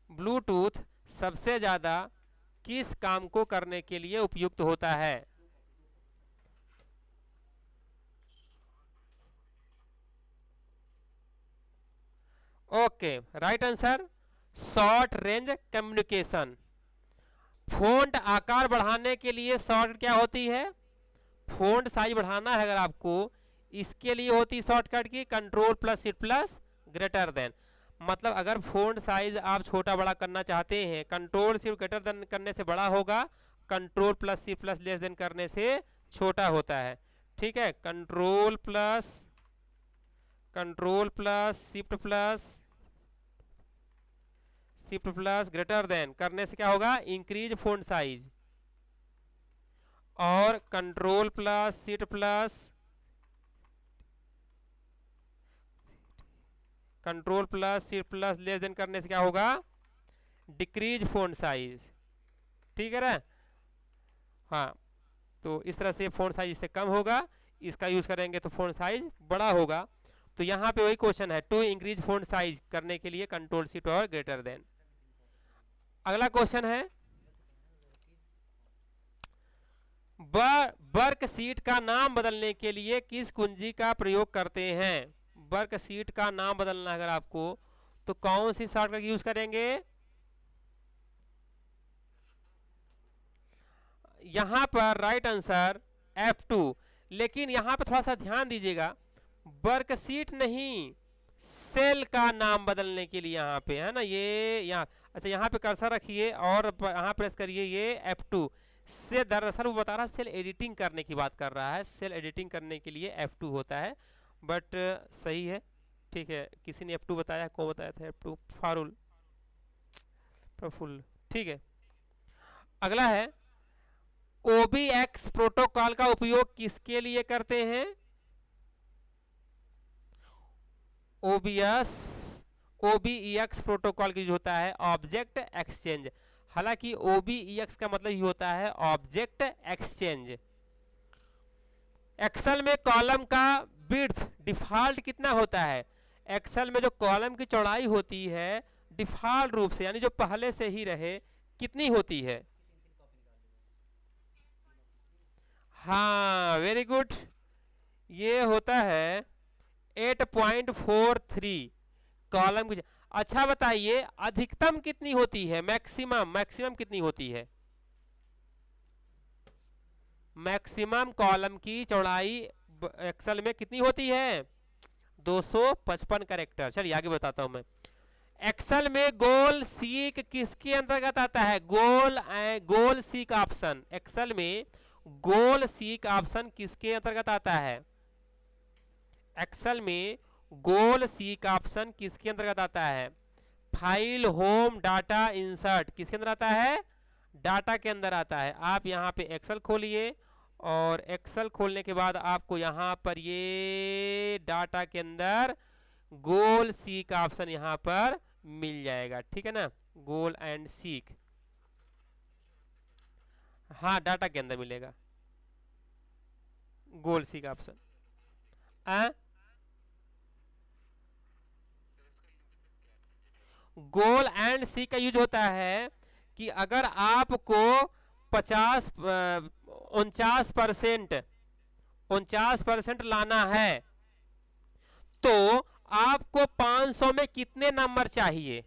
ब्लूटूथ सबसे ज्यादा किस काम को करने के लिए उपयुक्त होता है? Okay, right answer short range communication. Font आकार बढ़ाने के लिए शॉर्ट क्या होती है? फोंट साइज बढ़ाना है अगर आपको, इसके लिए होती शॉर्टकट की control plus shift plus greater then. मतलब अगर फोंट साइज आप छोटा बड़ा करना चाहते हैं, कंट्रोल शिफ्ट ग्रेटर देन करने से बड़ा होगा, control plus shift plus less than करने से छोटा होता है। ठीक है, control plus shift plus greater than करने से क्या होगा? Increase font size. और control plus shift plus less than करने से क्या होगा? Decrease font size. ठीक है ना? हाँ, तो इस तरह से फोंट साइज इससे कम होगा, इसका यूज करेंगे तो फोंट साइज बड़ा होगा। तो यहाँ पे वही क्वेश्चन है, टू इंक्रीज फोंट साइज करने के लिए कंट्रोल शिफ्ट और ग्रेटर देन। अगला क्वेश्चन है, वर्कशीट का नाम बदलने के लिए किस कुंजी का प्रयोग करते हैं? वर्कशीट का नाम बदलना अगर आपको तो कौन सी शॉर्टकट यूज करेंगे? यहां पर राइट आंसर F2। लेकिन यहां पर थोड़ा सा ध्यान दीजिएगा, वर्कशीट नहीं, सेल का नाम बदलने के लिए यहाँ पे है ना, ये यहाँ। अच्छा, यहाँ पे कर्सर रखिए और यहाँ प्रेस करिए ये F2 से। दरअसल वो बता रहा है सेल एडिटिंग करने की बात कर रहा है, सेल एडिटिंग करने के लिए F2 होता है, बट सही है। ठीक है, किसी ने F2 बताया, कौन बताया था F2? प्रफुल्ल। ठीक है, अगला है, OBX प्रोटोकॉल का उपयोग किसके लिए करते हैं? OBEX प्रोटोकॉल की जो होता है ऑब्जेक्ट एक्सचेंज। हालांकि OBEX का मतलब ही होता है ऑब्जेक्ट एक्सचेंज। एक्सेल में कॉलम का विड्थ डिफॉल्ट कितना होता है? एक्सेल में जो कॉलम की चौड़ाई होती है डिफॉल्ट रूप से, यानी जो पहले से ही रहे, कितनी होती है? हाँ, वेरी गुड, ये होता है 8.43 कॉलम की। अच्छा बताइए अधिकतम कितनी होती है? मैक्सिमम कितनी होती है? मैक्सिमम कॉलम की चौड़ाई एक्सेल में कितनी होती है? 255 कैरेक्टर। चलिए आगे बताता हूं मैं। एक्सेल में गोल सीक किसके अंतर्गत आता है? गोल सीक ऑप्शन। एक्सेल में गोल सीक ऑप्शन किसके अंतर्गत आता है? एक्सेल में गोल सीक ऑप्शन किसके अंतर्गत आता है? फाइल होम डाटा इंसर्ट किसके अंदर आता है? डाटा के अंदर आता है। आप यहाँ पे एक्सेल खोलिए और एक्सेल खोलने के बाद आपको यहाँ पर ये डाटा के अंदर गोल सीक का ऑप्शन यहाँ पर मिल जाएगा, ठीक है ना, गोल एंड सीक। हाँ, डाटा के अंदर मिलेगा गोल सीक ऑप्शन। गोल एंड सी का यूज होता है कि अगर आपको 49% लाना है तो आपको 500 में कितने नंबर चाहिए,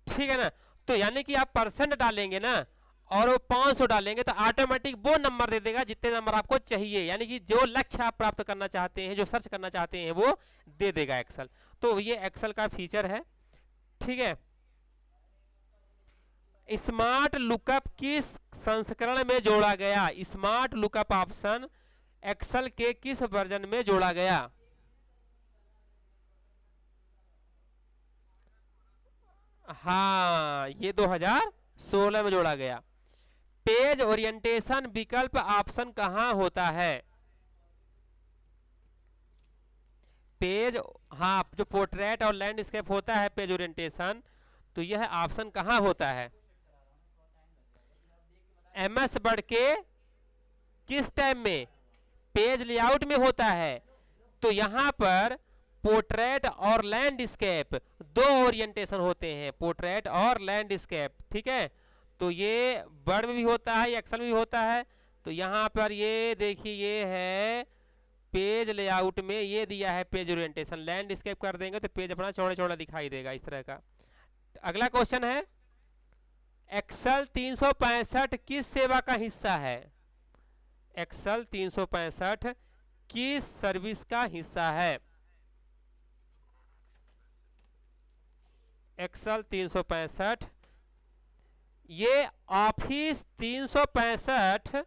ठीक है ना। तो यानी कि आप परसेंट डालेंगे ना और वो 500 डालेंगे तो ऑटोमेटिक वो नंबर दे देगा जितने नंबर आपको चाहिए, यानी कि जो लक्ष्य आप प्राप्त करना चाहते हैं, जो सर्च करना चाहते हैं, वो दे देगा एक्सेल। तो ये एक्सेल का फीचर है, ठीक है। स्मार्ट लुकअप किस संस्करण में जोड़ा गया? स्मार्ट लुकअप ऑप्शन एक्सेल के किस वर्जन में जोड़ा गया? हाँ, ये 2016 में जोड़ा गया। पेज ओरिएंटेशन विकल्प ऑप्शन कहाँ होता है? पेज, हाँ, जो पोर्ट्रेट और लैंडस्केप होता है पेज ओरिएंटेशन, तो यह ऑप्शन कहाँ होता है? एमएस वर्ड के किस टैब में? पेज लेआउट में होता है। तो यहाँ पर पोर्ट्रेट और लैंडस्केप दो ओरिएंटेशन होते हैं, पोर्ट्रेट और लैंडस्केप, ठीक है। तो ये वर्ड में भी होता है, एक्सेल में भी होता है। तो यहाँ पर ये देखिए, ये है पेज लेआउट में, ये दिया है पेज ओरिएंटेशन। लैंडस्केप कर देंगे तो पेज अपना चौड़ा चौड़ा दिखाई देगा इस तरह का। अगला क्वेश्चन है, एक्सेल 365 किस सेवा का हिस्सा है? एक्सेल 365 किस सर्विस का हिस्सा है? एक्सेल 365, ये ऑफिस 365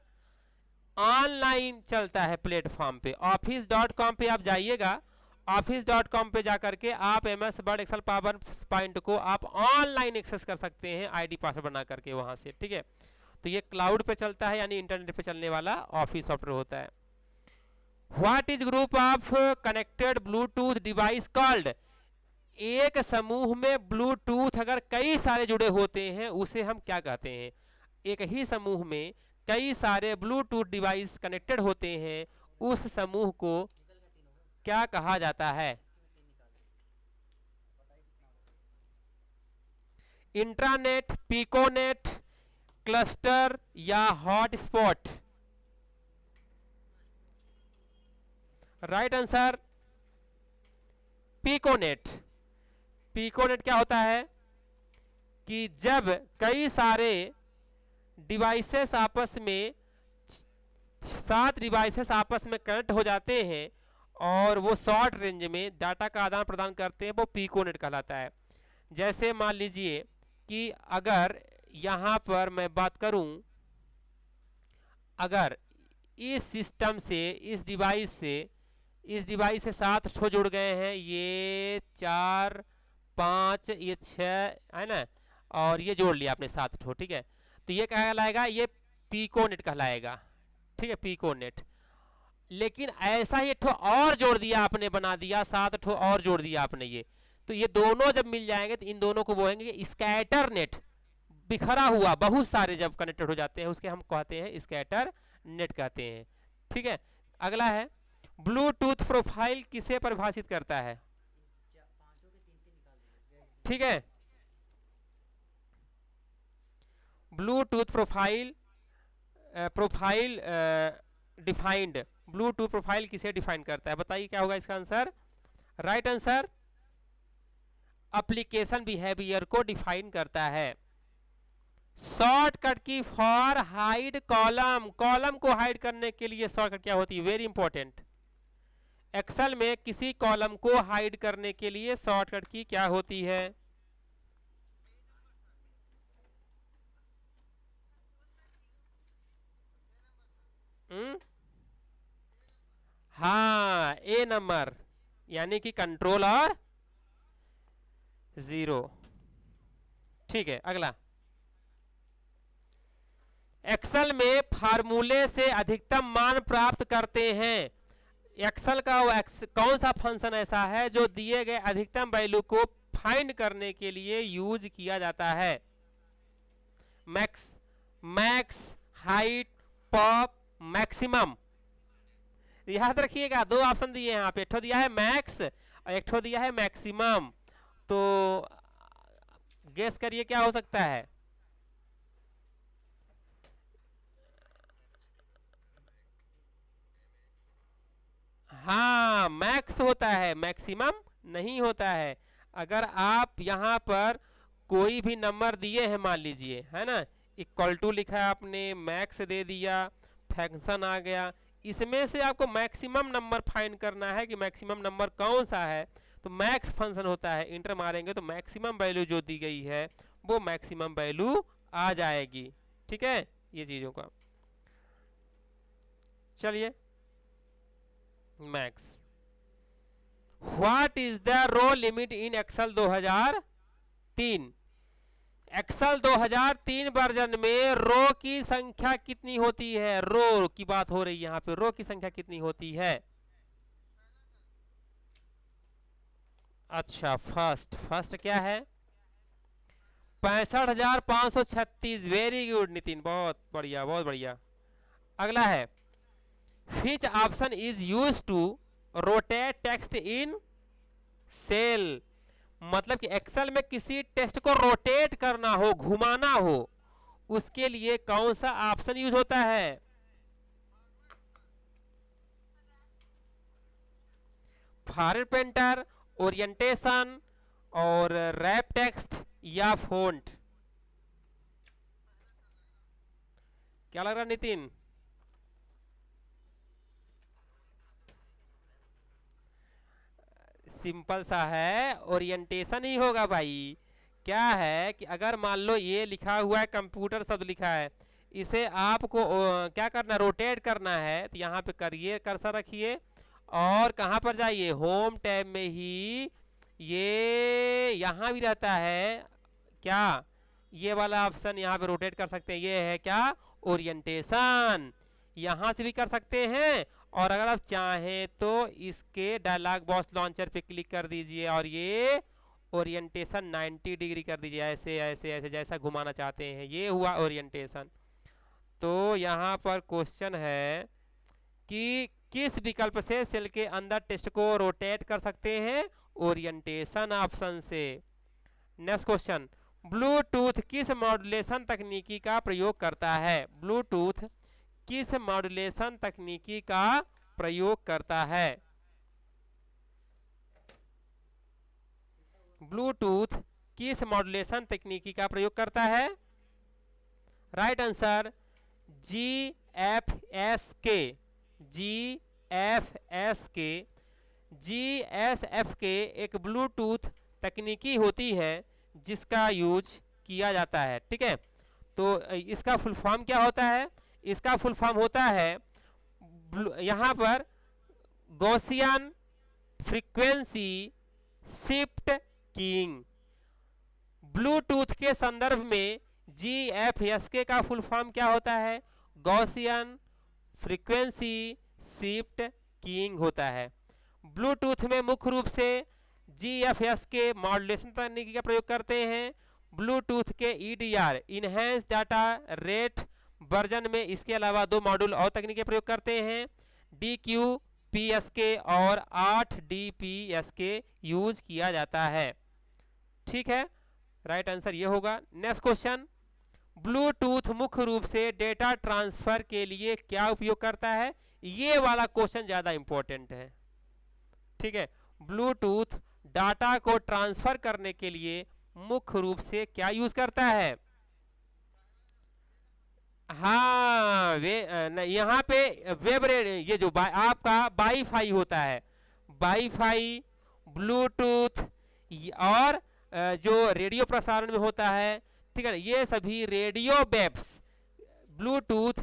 ऑनलाइन चलता है प्लेटफॉर्म पे। office.com पे आप जाइएगा, office.com पे जाकर के आप MS Word, Excel, PowerPoint को आप ऑनलाइन एक्सेस कर सकते हैं आईडी पासवर्ड बना करके वहां से, ठीक है। तो ये क्लाउड पे चलता है, यानी इंटरनेट पे चलने वाला ऑफिस सॉफ्टवेयर होता है। What is group of connected Bluetooth device called? एक समूह में ब्लूटूथ अगर कई सारे जुड़े होते हैं उसे हम क्या कहते हैं? एक ही समूह में कई सारे ब्लूटूथ डिवाइस कनेक्टेड होते हैं, उस समूह को क्या कहा जाता है? इंट्रानेट, पिकोनेट, क्लस्टर या hotspot? Right answer piconet. Piconet क्या होता है कि जब कई सारे डिवाइसेस आपस में, 7 डिवाइसेस आपस में कनेक्ट हो जाते हैं और वो शॉर्ट रेंज में डाटा का आदान प्रदान करते हैं, वो पिकोनेट कहलाता है। जैसे मान लीजिए कि अगर यहाँ पर मैं बात करूं, अगर इस सिस्टम से, इस डिवाइस से 7 ठो जुड़ गए हैं, ये 4, 5, ये 6 है ना, और ये जोड़ लिया आपने 7 ठो, ठीक है। तो ये क्या कहलाएगा? ये पिकोनेट कहलाएगा, ठीक है, पिकोनेट। लेकिन ऐसा ही ठो और जोड़ दिया आपने, बना दिया 7 ठो और जोड़ दिया आपने ये, तो ये दोनों जब मिल जाएंगे तो इन दोनों को बोलेंगे स्कैटर नेट। बिखरा हुआ, बहुत सारे जब कनेक्टेड हो जाते हैं उसके हम कहते हैं स्कैटर नेट कहते हैं, ठीक है। अगला है, ब्लूटूथ प्रोफाइल किसे परिभाषित करता है? ठीक है, Bluetooth profile, defined, Bluetooth profile किसे डिफाइन करता है? बताइए क्या होगा इसका answer? Right answer application behaviour को डिफाइन करता है। Shortcut key for hide column, column को हाइड करने के लिए शॉर्टकट क्या होती है? Very important. एक्सेल में किसी कॉलम को हाइड करने के लिए शॉर्टकट की क्या होती है? हाँ, ए नंबर, यानी कि कंट्रोल और 0, ठीक है। अगला, एक्सेल में फार्मूले से अधिकतम मान प्राप्त करते हैं। एक्सेल का वो कौन सा फंक्शन ऐसा है जो दिए गए अधिकतम वैल्यू को फाइंड करने के लिए यूज किया जाता है? Max, height, pop, maximum. याद रखिएगा, दो ऑप्शन दिए हैं यहाँ पे, एक ठो दिया है मैक्स और एक ठो दिया है मैक्सिमम। तो गेस करिए क्या हो सकता है? हाँ, मैक्स होता है, मैक्सिमम नहीं होता है। अगर आप यहाँ पर कोई भी नंबर दिए हैं, मान लीजिए, है ना, इक्वल टू लिखा है आपने, मैक्स दे दिया, फंक्शन आ गया, इसमें से आपको मैक्सिमम नंबर फाइंड करना है कि मैक्सिमम नंबर कौन सा है। तो मैक्स फंक्शन होता है, इंटर मारेंगे तो मैक्सिमम वैल्यू जो दी गई है वो मैक्सिमम वैल्यू आ जाएगी। ठीक है, ये चीज़ों का। चलिए, max. What is the row limit in Excel 2003? Excel 2003 version में रो की संख्या कितनी होती है? रो की बात हो रही है यहाँ पे, रो की संख्या कितनी होती है? अच्छा, फर्स्ट क्या है? 65,536। वेरी गुड नितिन, बहुत बढ़िया, बहुत बढ़िया। अगला है, which option is used to rotate text in cell? मतलब कि एक्सेल में किसी टेक्स्ट को रोटेट करना हो, घुमाना हो, उसके लिए कौन सा ऑप्शन यूज होता है? फॉरवर्ड पेंटर, ओरिएंटेशन और रैप टेक्स्ट या फोंट? क्या लग रहा है नितिन? सिंपल सा है, ओरिएंटेशन ही होगा भाई। क्या है कि अगर मान लो ये लिखा हुआ है, कंप्यूटर शब्द लिखा है, इसे आपको क्या करना, रोटेट करना है, तो यहाँ पे करिए, कर्सर रखिए और कहाँ पर जाइए, होम टैब में ही ये यहाँ भी रहता है क्या, ये वाला ऑप्शन यहाँ पे रोटेट कर सकते हैं, ये है क्या, ओरिएंटेशन। यहाँ से भी कर सकते हैं, और अगर आप चाहें तो इसके डायलॉग बॉक्स लॉन्चर पे क्लिक कर दीजिए और ये ओरिएंटेशन 90 डिग्री कर दीजिए, ऐसे ऐसे ऐसे जैसा घुमाना चाहते हैं, ये हुआ ओरिएंटेशन। तो यहाँ पर क्वेश्चन है कि किस विकल्प से सेल के अंदर टेक्स्ट को रोटेट कर सकते हैं? ओरिएंटेशन ऑप्शन से। नेक्स्ट क्वेश्चन, ब्लूटूथ किस मॉड्यूलेशन तकनीकी का प्रयोग करता है? ब्लूटूथ किस मॉड्यूलेशन तकनीकी का प्रयोग करता है? ब्लूटूथ किस मॉड्यूलेशन तकनीकी का प्रयोग करता है? Right answer GFSK। GSFK एक ब्लूटूथ तकनीकी होती है जिसका यूज किया जाता है। ठीक है, तो इसका फुल फॉर्म क्या होता है? इसका फुल फॉर्म होता है, यहाँ पर Gaussian frequency shift keying. Bluetooth के संदर्भ में GFSK का फुल फॉर्म क्या होता है? गॉसियन फ्रीक्वेंसी शिफ्ट कीइंग होता है। ब्लूटूथ में मुख्य रूप से GFSK मॉड्यूलेशन तकनीकी का प्रयोग करते हैं। ब्लूटूथ के EDR enhance data rate version में इसके अलावा 2 मॉड्यूल और तकनीकी प्रयोग करते हैं, DQPSK और 8DPSK यूज किया जाता है। ठीक है, राइट आंसर ये होगा। नेक्स्ट क्वेश्चन, ब्लूटूथ मुख्य रूप से डेटा ट्रांसफर के लिए क्या उपयोग करता है? ये वाला क्वेश्चन ज्यादा इंपॉर्टेंट है। ठीक है, ब्लूटूथ डाटा को ट्रांसफर करने के लिए मुख्य रूप से क्या यूज करता है? हाँ, यहाँ पे वेब ये जो आपका वाईफाई होता है, वाईफाई, ब्लूटूथ और जो रेडियो प्रसारण में होता है, ठीक है ना, ये सभी रेडियो वेब्स, ब्लूटूथ,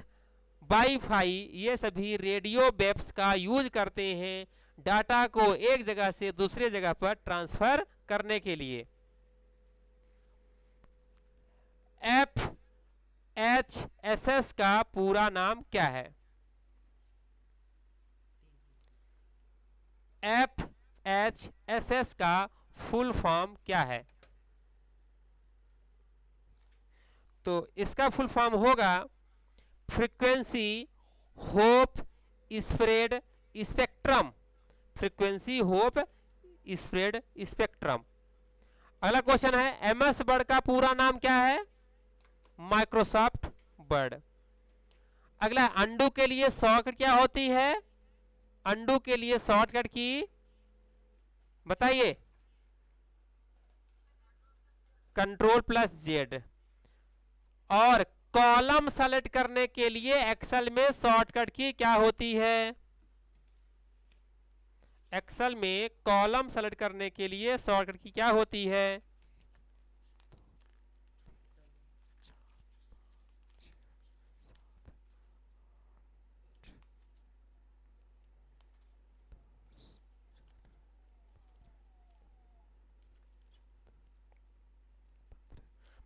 वाईफाई, ये सभी रेडियो वेब्स का यूज करते हैं डाटा को एक जगह से दूसरे जगह पर ट्रांसफर करने के लिए। FHSS का पूरा नाम क्या है? FHSS का फुल फॉर्म क्या है? तो इसका फुल फॉर्म होगा frequency hope spread spectrum. Frequency hope spread spectrum. अगला क्वेश्चन है एमएस वर्ड का पूरा नाम क्या है? Microsoft word. अगला अंडू के लिए शॉर्टकट क्या होती है? अंडू के लिए शॉर्टकट की बताइए। Control plus Z. और कॉलम सेलेक्ट करने के लिए एक्सेल में शॉर्टकट की क्या होती है? एक्सेल में कॉलम सेलेक्ट करने के लिए शॉर्टकट की क्या होती है?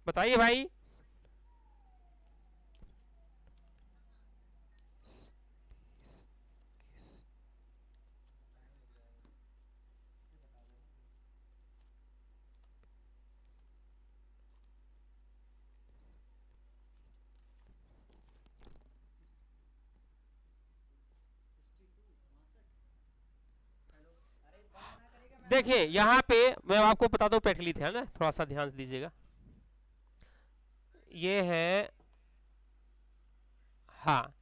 बताइए भाई। देखिए यहां पे मैं आपको बता दूं प्रैक्टिकली थे ना, थोड़ा सा ध्यान दीजिएगा। ये है, हाँ,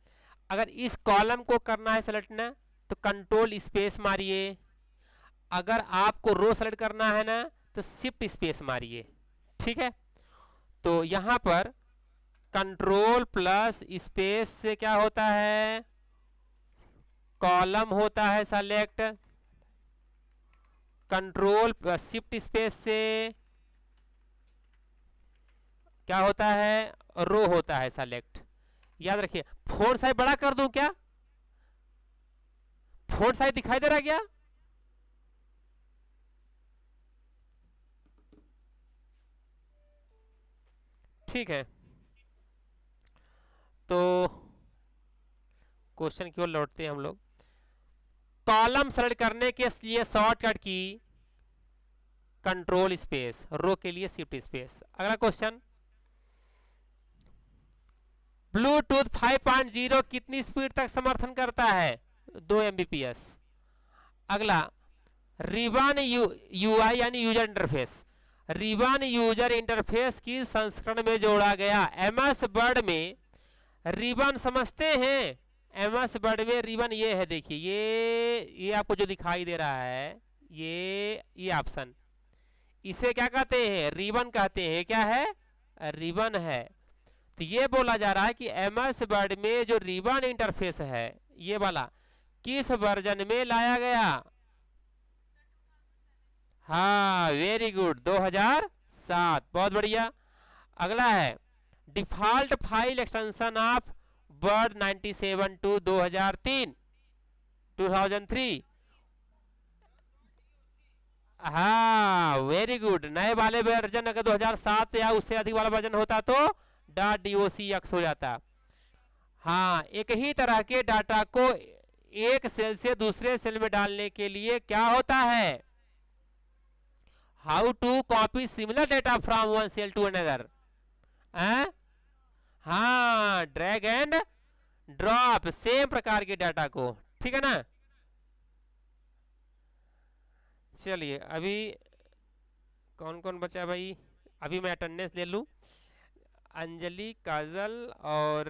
अगर इस कॉलम को करना है सेलेक्ट ना तो कंट्रोल स्पेस मारिए। अगर आपको रो सेलेक्ट करना है ना तो शिफ्ट स्पेस मारिए। ठीक है, तो यहां पर कंट्रोल प्लस स्पेस से क्या होता है? कॉलम होता है select. Control plus shift space से क्या होता है? रो होता है सेलेक्ट। याद रखिए। फ़ॉन्ट साइज बड़ा कर दूं क्या? फ़ॉन्ट साइज दिखाई दे रहा है क्या? ठीक है, तो क्वेश्चन की ओर लौटते हैं हम लोग। कॉलम सेलेक्ट करने के लिए शॉर्टकट की कंट्रोल स्पेस, रो के लिए शिफ्ट स्पेस। अगला क्वेश्चन, ब्लूटूथ 5.0 कितनी स्पीड तक समर्थन करता है? 2 Mbps। अगला, रिबन यूआई यानी user interface, ribbon user interface की संस्करण में जोड़ा गया। एमएस वर्ड में रिबन समझते हैं? एमएस वर्ड में रिबन ये है, देखिए ये आपको जो दिखाई दे रहा है, ये ऑप्शन, इसे क्या कहते हैं? रिबन कहते हैं। क्या है? रिबन है। तो ये बोला जा रहा है कि एमएस वर्ड में जो रिबन इंटरफेस है ये वाला किस वर्जन में लाया गया? हाँ, वेरी गुड, 2007। बहुत बढ़िया। अगला है default file extension of Word 97 to 2003। हाँ, वेरी गुड। नए वाले वर्जन अगर 2007 या उससे अधिक वाला वर्जन होता तो .docx हो जाता। हाँ, एक ही तरह के डाटा को एक सेल से दूसरे सेल में डालने के लिए क्या होता है? How to copy similar data from one cell to another. हाँ, ड्रैग एंड ड्रॉप, सेम प्रकार के डाटा को। ठीक है ना? चलिए, अभी कौन कौन बचा भाई? अभी मैं अटेंडेंस ले लूं। अंजलि, काजल और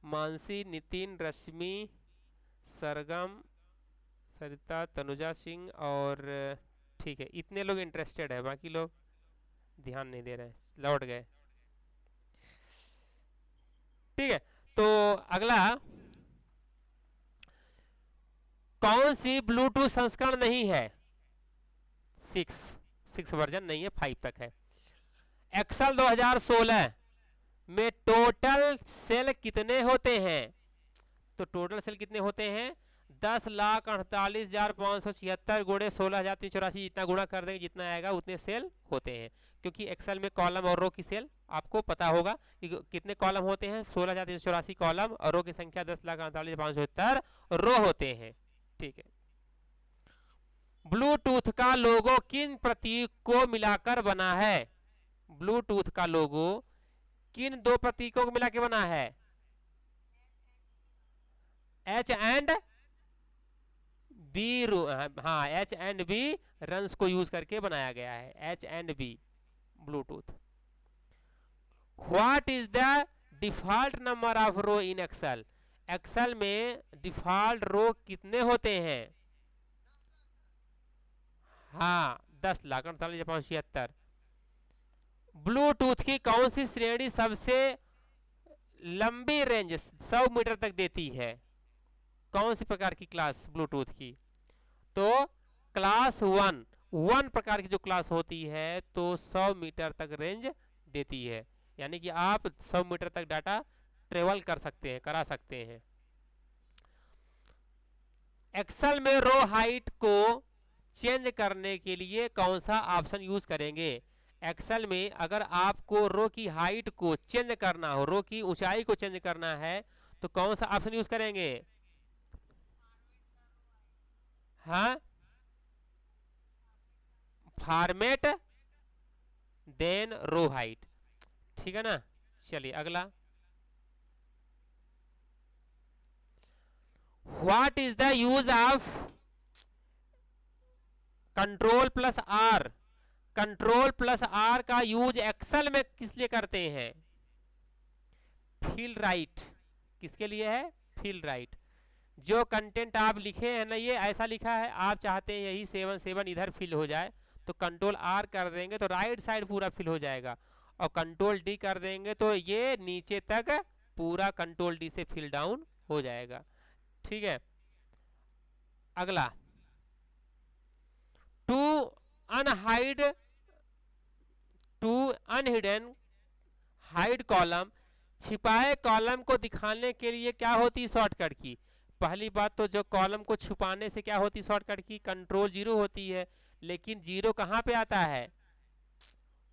मानसी, नितिन, रश्मि, सरगम, सरिता, तनुजा सिंह और ठीक है, इतने लोग इंटरेस्टेड है, बाकी लोग ध्यान नहीं दे रहे हैं, लौट गए। ठीक है, तो अगला, कौन सी ब्लूटूथ संस्करण नहीं है? 6 वर्जन नहीं है, 5 तक है। एक्सेल 2016 में टोटल सेल कितने होते हैं? तो टोटल सेल कितने होते हैं? 10,48,576 गुणे 16,384 जितना गुणा कर देंगे जितना आएगा उतने सेल होते हैं, क्योंकि एक्सेल में कॉलम और रो की सेल आपको पता होगा कि कितने कॉलम होते हैं, 16,384 कॉलम और रो की संख्या 10,48,576 रो होते हैं। ठीक है। ब्लूटूथ का लोगो किन प्रतीक को मिलाकर बना है? ब्लूटूथ का लोगो किन दो प्रतीकों को मिला के बना है? एच एंड बी, हाँ एच एंड बी रंस को यूज करके बनाया गया है, H and B Bluetooth. What is the default number of row in Excel? Excel में डिफॉल्ट रो कितने होते हैं? हाँ 10,48,576। ब्लूटूथ की कौन सी श्रेणी सबसे लंबी रेंज 100 मीटर तक देती है? कौन सी प्रकार की क्लास ब्लूटूथ की? तो क्लास 1 प्रकार की जो क्लास होती है तो 100 मीटर तक रेंज देती है, यानी कि आप 100 मीटर तक डाटा ट्रेवल कर सकते हैं, करा सकते हैं। एक्सेल में रो हाइट को चेंज करने के लिए कौन सा ऑप्शन यूज करेंगे? एक्सेल में अगर आपको रो की हाइट को चेंज करना हो, रो की ऊंचाई को चेंज करना है तो कौन सा ऑप्शन यूज करेंगे? हाँ, फॉर्मेट देन रो हाइट, ठीक है ना। चलिए अगला, what is the use of control plus R? Control plus R का यूज एक्सेल में किस लिए करते हैं? Field right. किसके लिए है? Field right. जो कंटेंट आप लिखे हैं ना, ये ऐसा लिखा है, आप चाहते हैं यही 7 इधर फिल हो जाए तो कंट्रोल आर कर देंगे तो राइट साइड पूरा फिल हो जाएगा, और कंट्रोल डी कर देंगे तो ये नीचे तक पूरा कंट्रोल डी से फिल डाउन हो जाएगा। ठीक है। अगला, टू अनहिडन हाइड कॉलम, छिपाए कॉलम को दिखाने के लिए क्या होती शॉर्टकट की? पहली बात तो जो कॉलम को छुपाने से क्या होती शॉर्टकट की? कंट्रोल 0 होती है, लेकिन 0 कहाँ पे आता है?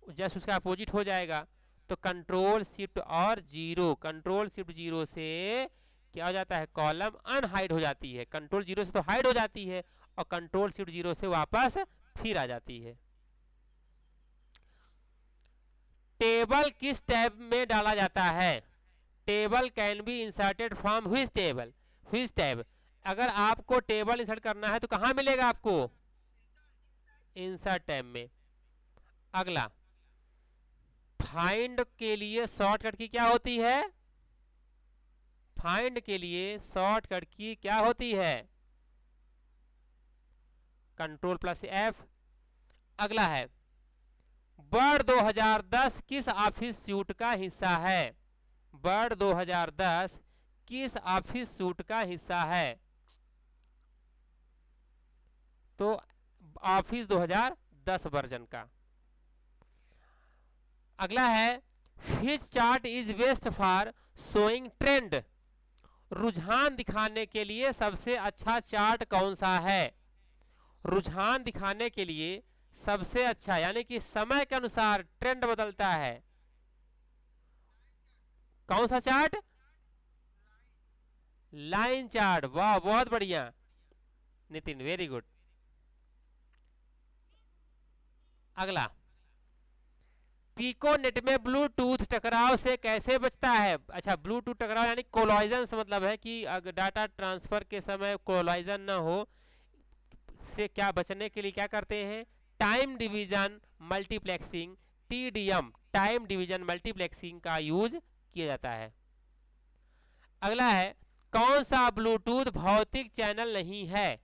जस्ट उसका अपोजिट हो जाएगा, तो कंट्रोल शिफ्ट और 0, कंट्रोल शिफ्ट 0 से क्या हो जाता है? कॉलम अनहाइड हो जाती है। कंट्रोल 0 से तो हाइड हो जाती है और कंट्रोल शिफ्ट 0 से वापस फिर आ जाती है। टेबल किस टैब में डाला जाता है? Table can be inserted from which table? Which tab? अगर आपको टेबल इंसर्ट करना है तो कहां मिलेगा आपको? इंसर्ट टैब में। अगला, फाइंड के लिए शॉर्टकट की क्या होती है? फाइंड के लिए शॉर्टकट की क्या होती है? Control plus F. अगला है, वर्ड 2010 किस ऑफिस सूट का हिस्सा है? वर्ड 2010 किस ऑफिस सूट का हिस्सा है? तो ऑफिस 2010 वर्जन का। अगला है, which chart is best for showing trend? रुझान दिखाने के लिए सबसे अच्छा चार्ट कौन सा है? रुझान दिखाने के लिए सबसे अच्छा, यानी कि समय के अनुसार ट्रेंड बदलता है, कौन सा चार्ट? Line chart. वाह, बहुत बढ़िया नितिन, वेरी गुड। अगला, पिकोनेट में ब्लूटूथ टकराव से कैसे बचता है? अच्छा, ब्लूटूथ टकराव यानी कोलाइजन से मतलब है कि अगर डाटा ट्रांसफर के समय कोलाइजन ना हो, से क्या बचने के लिए क्या करते हैं? Time division multiplexing, TDM, time division multiplexing का यूज किया जाता है। अगला है, कौन सा ब्लूटूथ भौतिक चैनल नहीं है?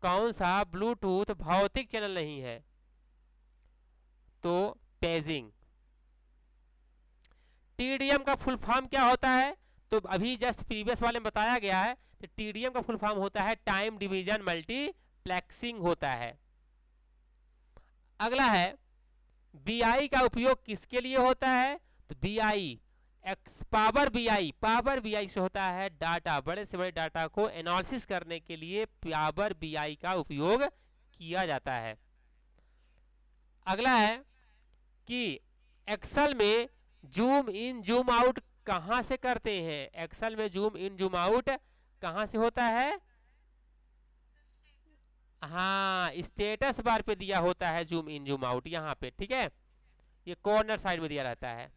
कौन सा ब्लूटूथ भौतिक चैनल नहीं है? तो पेजिंग। टीडीएम का फुल फॉर्म क्या होता है? तो अभी जस्ट प्रीवियस वाले में बताया गया है, तो टीडीएम का फुल फॉर्म होता है टाइम डिवीजन मल्टीप्लेक्सिंग होता है। अगला है, बीआई का उपयोग किसके लिए होता है? तो बीआई पावर बीआई से होता है डाटा, बड़े से बड़े डाटा को एनालिसिस करने के लिए पावर बीआई का उपयोग किया जाता है। अगला है कि एक्सेल में जूम इन जूम आउट कहां से करते हैं? एक्सेल में जूम इन जूम आउट कहां से होता है? हाँ, स्टेटस बार पे दिया होता है जूम इन जूम आउट, यहाँ पे, ठीक है, ये कॉर्नर साइड में दिया रहता है।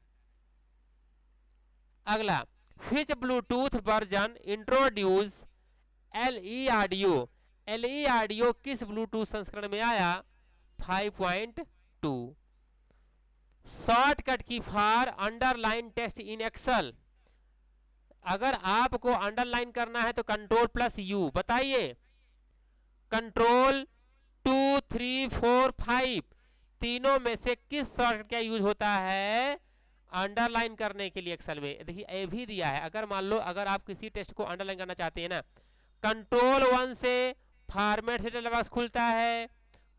अगला, which Bluetooth version introduce LE audio? LE audio किस ब्लूटूथ संस्करण में आया? 5.2। Shortcut key for underline text in Excel, अगर आपको अंडरलाइन करना है तो कंट्रोल प्लस यू। बताइए, कंट्रोल 2 3 4 5 तीनों में से किस शॉर्टकट का यूज होता है अंडरलाइन करने के लिए एक्सेल में? देखिए ए भी दिया है, अगर मान लो अगर आप किसी टेक्स्ट को अंडरलाइन करना चाहते हैं ना, कंट्रोल 1 से फॉर्मेट से डायलॉग बॉक्स खुलता है,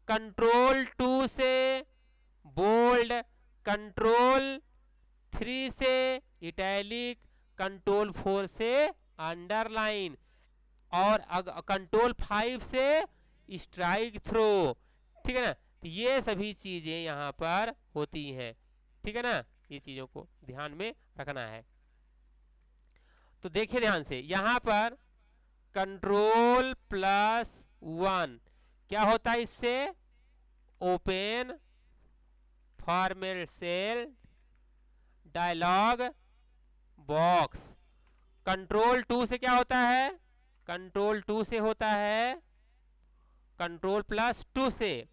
कंट्रोल 2 से बोल्ड, कंट्रोल 3 से इटैलिक, कंट्रोल 4 से अंडरलाइन और कंट्रोल 5 से स्ट्राइक थ्रो, ठीक है ना। तो ये सभी चीजें यहाँ पर होती हैं, ठीक है ना, ये चीजों को ध्यान में रखना है। तो देखिए ध्यान से, यहाँ पर कंट्रोल प्लस 1 क्या होता है? इससे open format cell dialog box. Control 2 से क्या होता है? कंट्रोल 2 से होता है कंट्रोल प्लस 2 से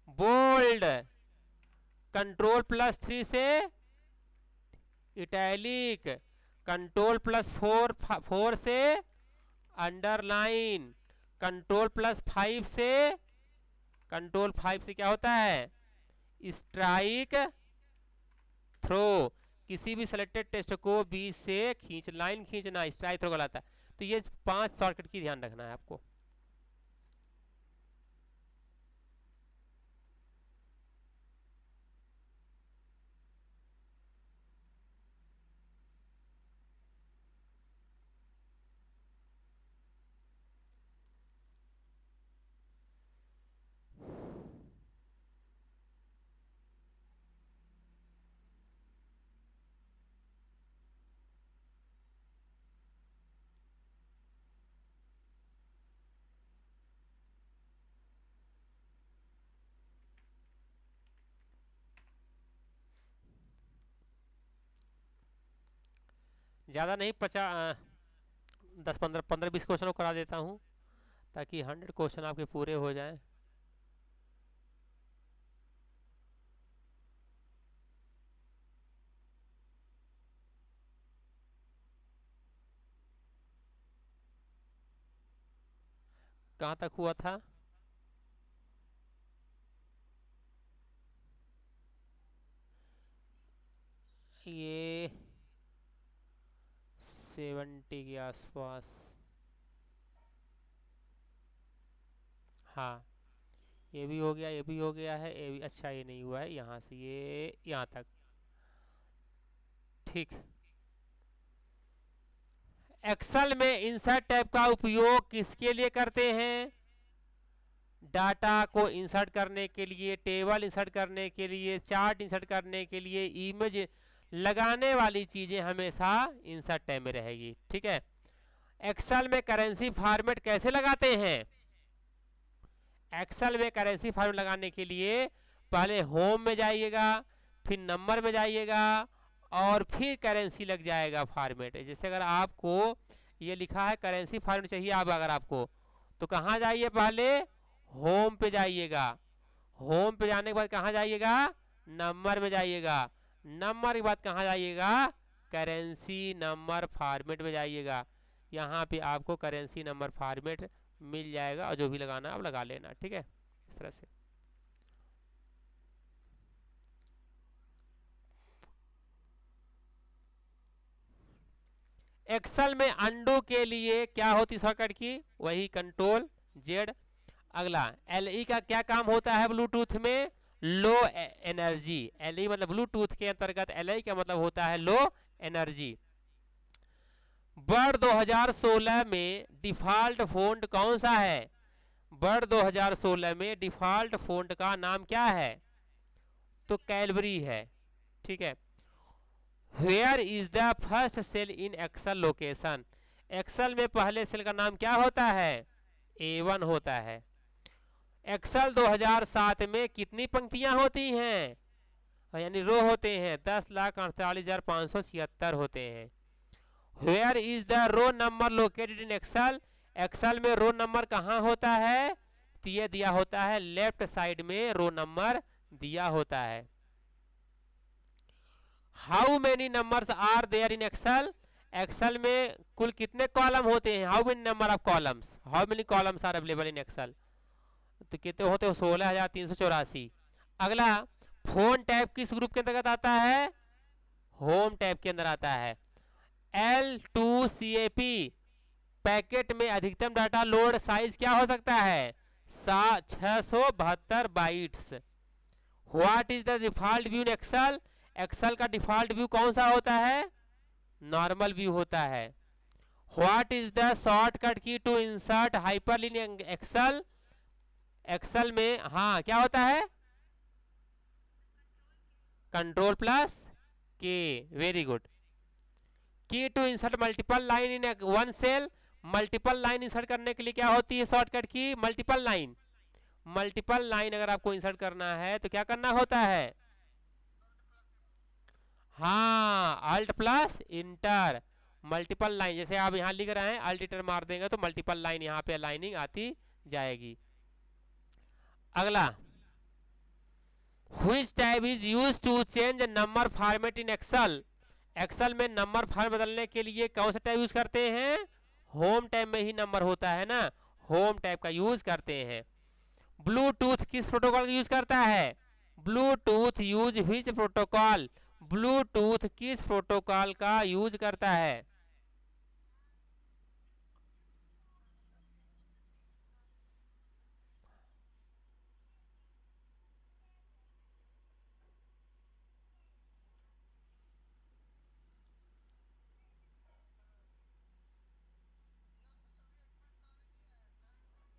बोल्ड, कंट्रोल प्लस 3 से इटैलिक, कंट्रोल प्लस 4 से अंडरलाइन, कंट्रोल प्लस 5 से क्या होता है? Strikethrough. किसी भी सिलेक्टेड टेक्स्ट को बीच से लाइन खींचना स्ट्राइक थ्रो कहलाता है। तो ये 5 शॉर्टकट की ध्यान रखना है आपको। ज़्यादा नहीं, 10 15 20 क्वेश्चन करा देता हूँ ताकि 100 क्वेश्चन आपके पूरे हो जाएं। कहाँ तक हुआ था? ये 70 के आसपास। हाँ, ये भी हो गया, ये भी हो गया है, ये भी। अच्छा, ये नहीं हुआ है, यहाँ से ये यहाँ तक, ठीक। एक्सेल में इंसर्ट टैब का उपयोग किसके लिए करते हैं? डाटा को इंसर्ट करने के लिए, टेबल इंसर्ट करने के लिए, चार्ट इंसर्ट करने के लिए, इमेज लगाने वाली चीजें हमेशा इंसर्ट टैब में रहेगी, ठीक है। एक्सेल में करेंसी फॉर्मेट कैसे लगाते हैं? एक्सेल में करेंसी फॉर्मेट लगाने के लिए पहले होम में जाइएगा, फिर नंबर में जाइएगा और फिर करेंसी लग जाएगा फॉर्मेट। जैसे अगर आपको ये लिखा है करेंसी फॉर्मेट चाहिए अगर आपको, तो कहाँ जाइए? पहले होम पे जाइएगा, होम पे जाने के बाद कहाँ जाइएगा? नंबर में जाइएगा, नंबर के बाद कहाँ जाइएगा? करेंसी नंबर फॉर्मेट में जाइएगा। यहाँ पे आपको करेंसी नंबर फॉर्मेट मिल जाएगा और जो भी लगाना आप लगा लेना, ठीक है, इस तरह से। एक्सेल में अंडू के लिए क्या होती शॉर्टकट की? वही कंट्रोल जेड। अगला, एलई का क्या काम होता है ब्लूटूथ में? Low energy. एलई मतलब ब्लूटूथ के अंतर्गत एलई का मतलब होता है लो एनर्जी। वर्ष 2016 में डिफॉल्ट फ़ॉन्ट कौन सा है? वर्ष 2016 में डिफॉल्ट फ़ॉन्ट का नाम क्या है? तो कैलबरी है। ठीक है। Where is the first cell in Excel location? Excel में पहले सेल का नाम क्या होता है? A1 होता है। एक्सेल 2007 में कितनी पंक्तियां होती हैं, यानी रो होते हैं? 10,48,576 होते हैं। Where is the row number located in Excel? Excel में रो नंबर कहाँ होता है? तो ये दिया होता है लेफ्ट साइड में रो नंबर दिया होता है। How many numbers are there in Excel? Excel में कुल कितने कॉलम होते हैं? How many number of columns, how many columns are available in Excel? तो कितने होते हैं? 16,384। अगला, फोन टैब किस ग्रुप के अंतर्गत आता है? होम टैब के अंदर आता है। L2CAP पैकेट में अधिकतम डाटा लोड साइज क्या हो सकता है? 672 bytes. What is the default view in Excel? Excel का डिफॉल्ट व्यू कौन सा होता है? नॉर्मल व्यू होता है। What is the shortcut key to insert hyperlink in Excel? Excel में हाँ क्या होता है? Control plus K. Very good. Key to insert multiple line in one cell? Multiple line insert करने के लिए क्या होती है शॉर्टकट की? Multiple line. मल्टीपल लाइन अगर आपको इंसर्ट करना है तो क्या करना होता है? हाँ, alt plus enter. Multiple line, जैसे आप यहाँ लिख रहे हैं अल्ट इंटर मार देंगे तो मल्टीपल लाइन यहाँ पे लाइनिंग आती जाएगी। अगला, which tab is use to change number format in Excel? Excel में नंबर फॉर्मेट बदलने के लिए कौन सा टैब यूज करते हैं? होम टैब में ही नंबर होता है ना, होम टैब का यूज करते हैं। ब्लूटूथ किस प्रोटोकॉल का यूज करता है? Bluetooth use which protocol? Bluetooth किस प्रोटोकॉल का यूज करता है?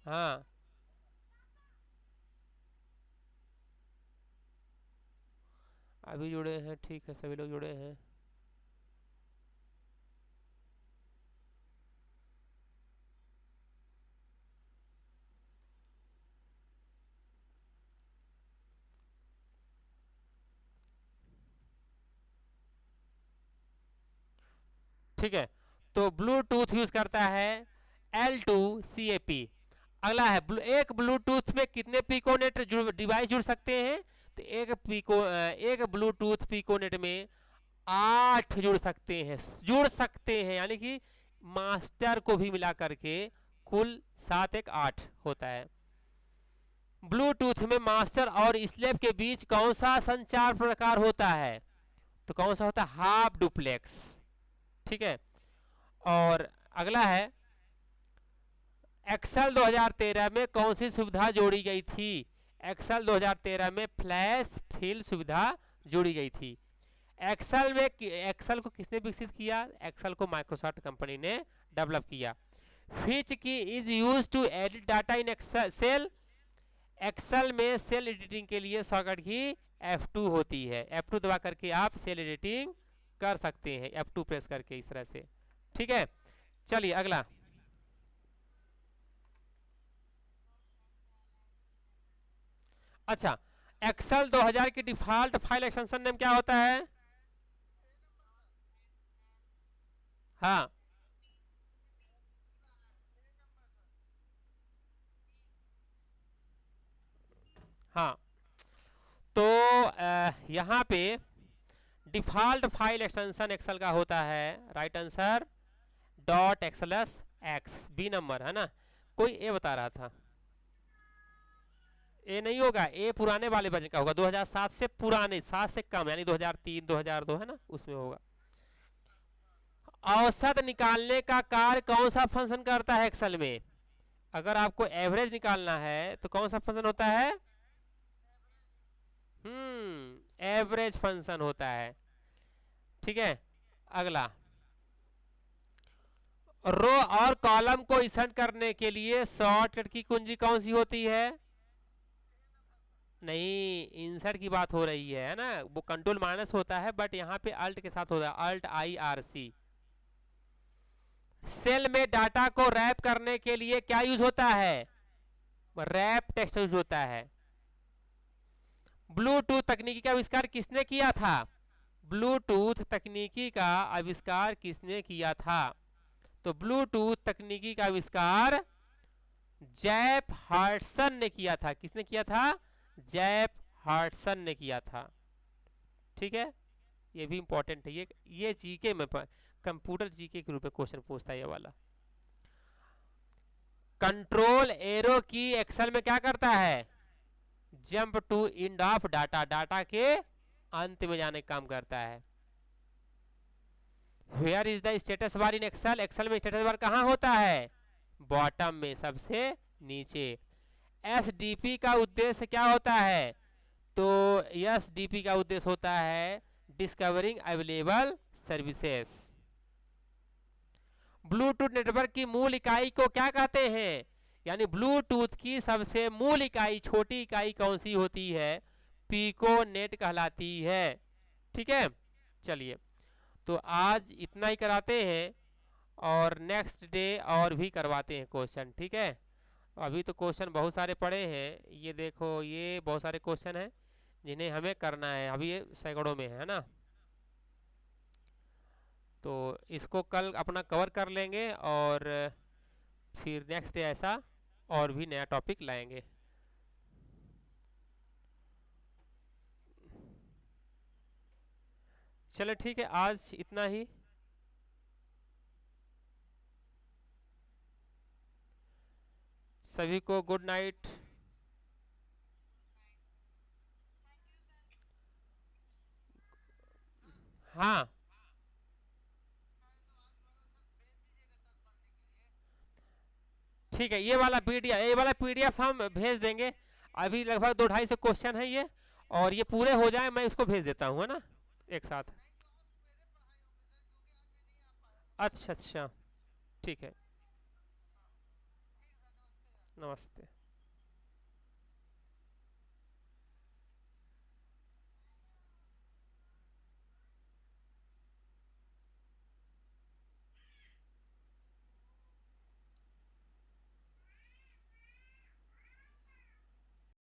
हाँ, अभी जुड़े हैं, ठीक है, सभी लोग जुड़े हैं। ठीक है, तो ब्लूटूथ यूज करता है L2CAP। अगला है एक ब्लूटूथ में कितने पिकोनेट डिवाइस जुड़ सकते हैं? तो एक ब्लूटूथ पिकोनेट में 8 जुड़ सकते हैं, यानी कि मास्टर को भी मिला करके कुल 7 एक 8 होता है। ब्लूटूथ में मास्टर और स्लेव के बीच कौन सा संचार प्रकार होता है? तो कौन सा होता है? Half duplex. ठीक है, और अगला है, एक्सेल 2013 में कौन सी सुविधा जोड़ी गई थी? एक्सेल 2013 में फ्लैश फिल सुविधा जोड़ी गई थी। एक्सेल को किसने विकसित किया? एक्सेल को माइक्रोसॉफ्ट कंपनी ने डेवलप किया। Which key is use to edit data in Excel? Excel में सेल एडिटिंग के लिए शॉर्टकट की F2 होती है। F2 दबा करके आप सेल एडिटिंग कर सकते हैं, F2 प्रेस करके इस तरह से। ठीक है, चलिए अगला। अच्छा, एक्सेल 2000 की डिफॉल्ट फाइल एक्सटेंशन नेम क्या होता है? हाँ, हाँ, तो यहाँ पे डिफॉल्ट फाइल एक्सटेंशन एक्सेल का होता है, right answer .xls B number है ना। कोई ए बता रहा था, ए नहीं होगा, ए पुराने वाले वर्जन का होगा, 2007 से पुराने, 7 से कम, यानी 2003 2002 है ना, उसमें होगा। औसत निकालने का कार्य कौन सा फंक्शन करता है एक्सेल में? अगर आपको एवरेज निकालना है तो कौन सा फंक्शन होता है? एवरेज फंक्शन होता है। ठीक है, अगला, रो और कॉलम को इंसर्ट करने के लिए शॉर्टकट की कुंजी कौन सी होती है? नहीं, इंसर्ट की बात हो रही है ना, वो कंट्रोल माइनस होता है, बट यहाँ पे अल्ट के साथ होता है, alt I R C. Cell में डाटा को रैप करने के लिए क्या यूज होता है? रैप टेक्स्ट यूज होता है। ब्लूटूथ तकनीकी का आविष्कार किसने किया था? ब्लूटूथ तकनीकी का आविष्कार किसने किया था? तो ब्लूटूथ तकनीकी का आविष्कार जैप हार्टसन ने किया था। किसने किया था? जैप हार्टसन ने किया था। ठीक है, ये भी इंपॉर्टेंट है, ये जीके में कंप्यूटर जीके के रूप में क्वेश्चन पूछता है ये वाला। कंट्रोल एरो की एक्सेल में क्या करता है? Jump to end of data, data के अंत में जाने का काम करता है। Where is the status bar in Excel? Excel में स्टेटस बार कहाँ होता है? बॉटम में, सबसे नीचे। एसडीपी का उद्देश्य क्या होता है? तो एसडीपी का उद्देश्य होता है discovering available services. Bluetooth network की मूल इकाई को क्या कहते हैं? यानी ब्लूटूथ की सबसे मूल इकाई, छोटी इकाई कौन सी होती है? पीको नेट कहलाती है। ठीक है, चलिए, तो आज इतना ही कराते हैं, और नेक्स्ट डे और भी करवाते हैं क्वेश्चन। ठीक है, अभी तो क्वेश्चन बहुत सारे पड़े हैं, ये देखो, ये बहुत सारे क्वेश्चन हैं जिन्हें हमें करना है, अभी ये सैकड़ों में है ना। तो इसको कल अपना कवर कर लेंगे, और फिर नेक्स्ट डे ऐसा और भी नया टॉपिक लाएंगे। चलो ठीक है, आज इतना ही। सभी को गुड नाइट। हाँ, ठीक है, ये वाला पीडीएफ हम भेज देंगे। अभी लगभग 2-2.5 क्वेश्चन है ये, और ये पूरे हो जाए मैं इसको भेज देता हूँ, है ना, एक साथ। अच्छा अच्छा, ठीक है, नमस्ते।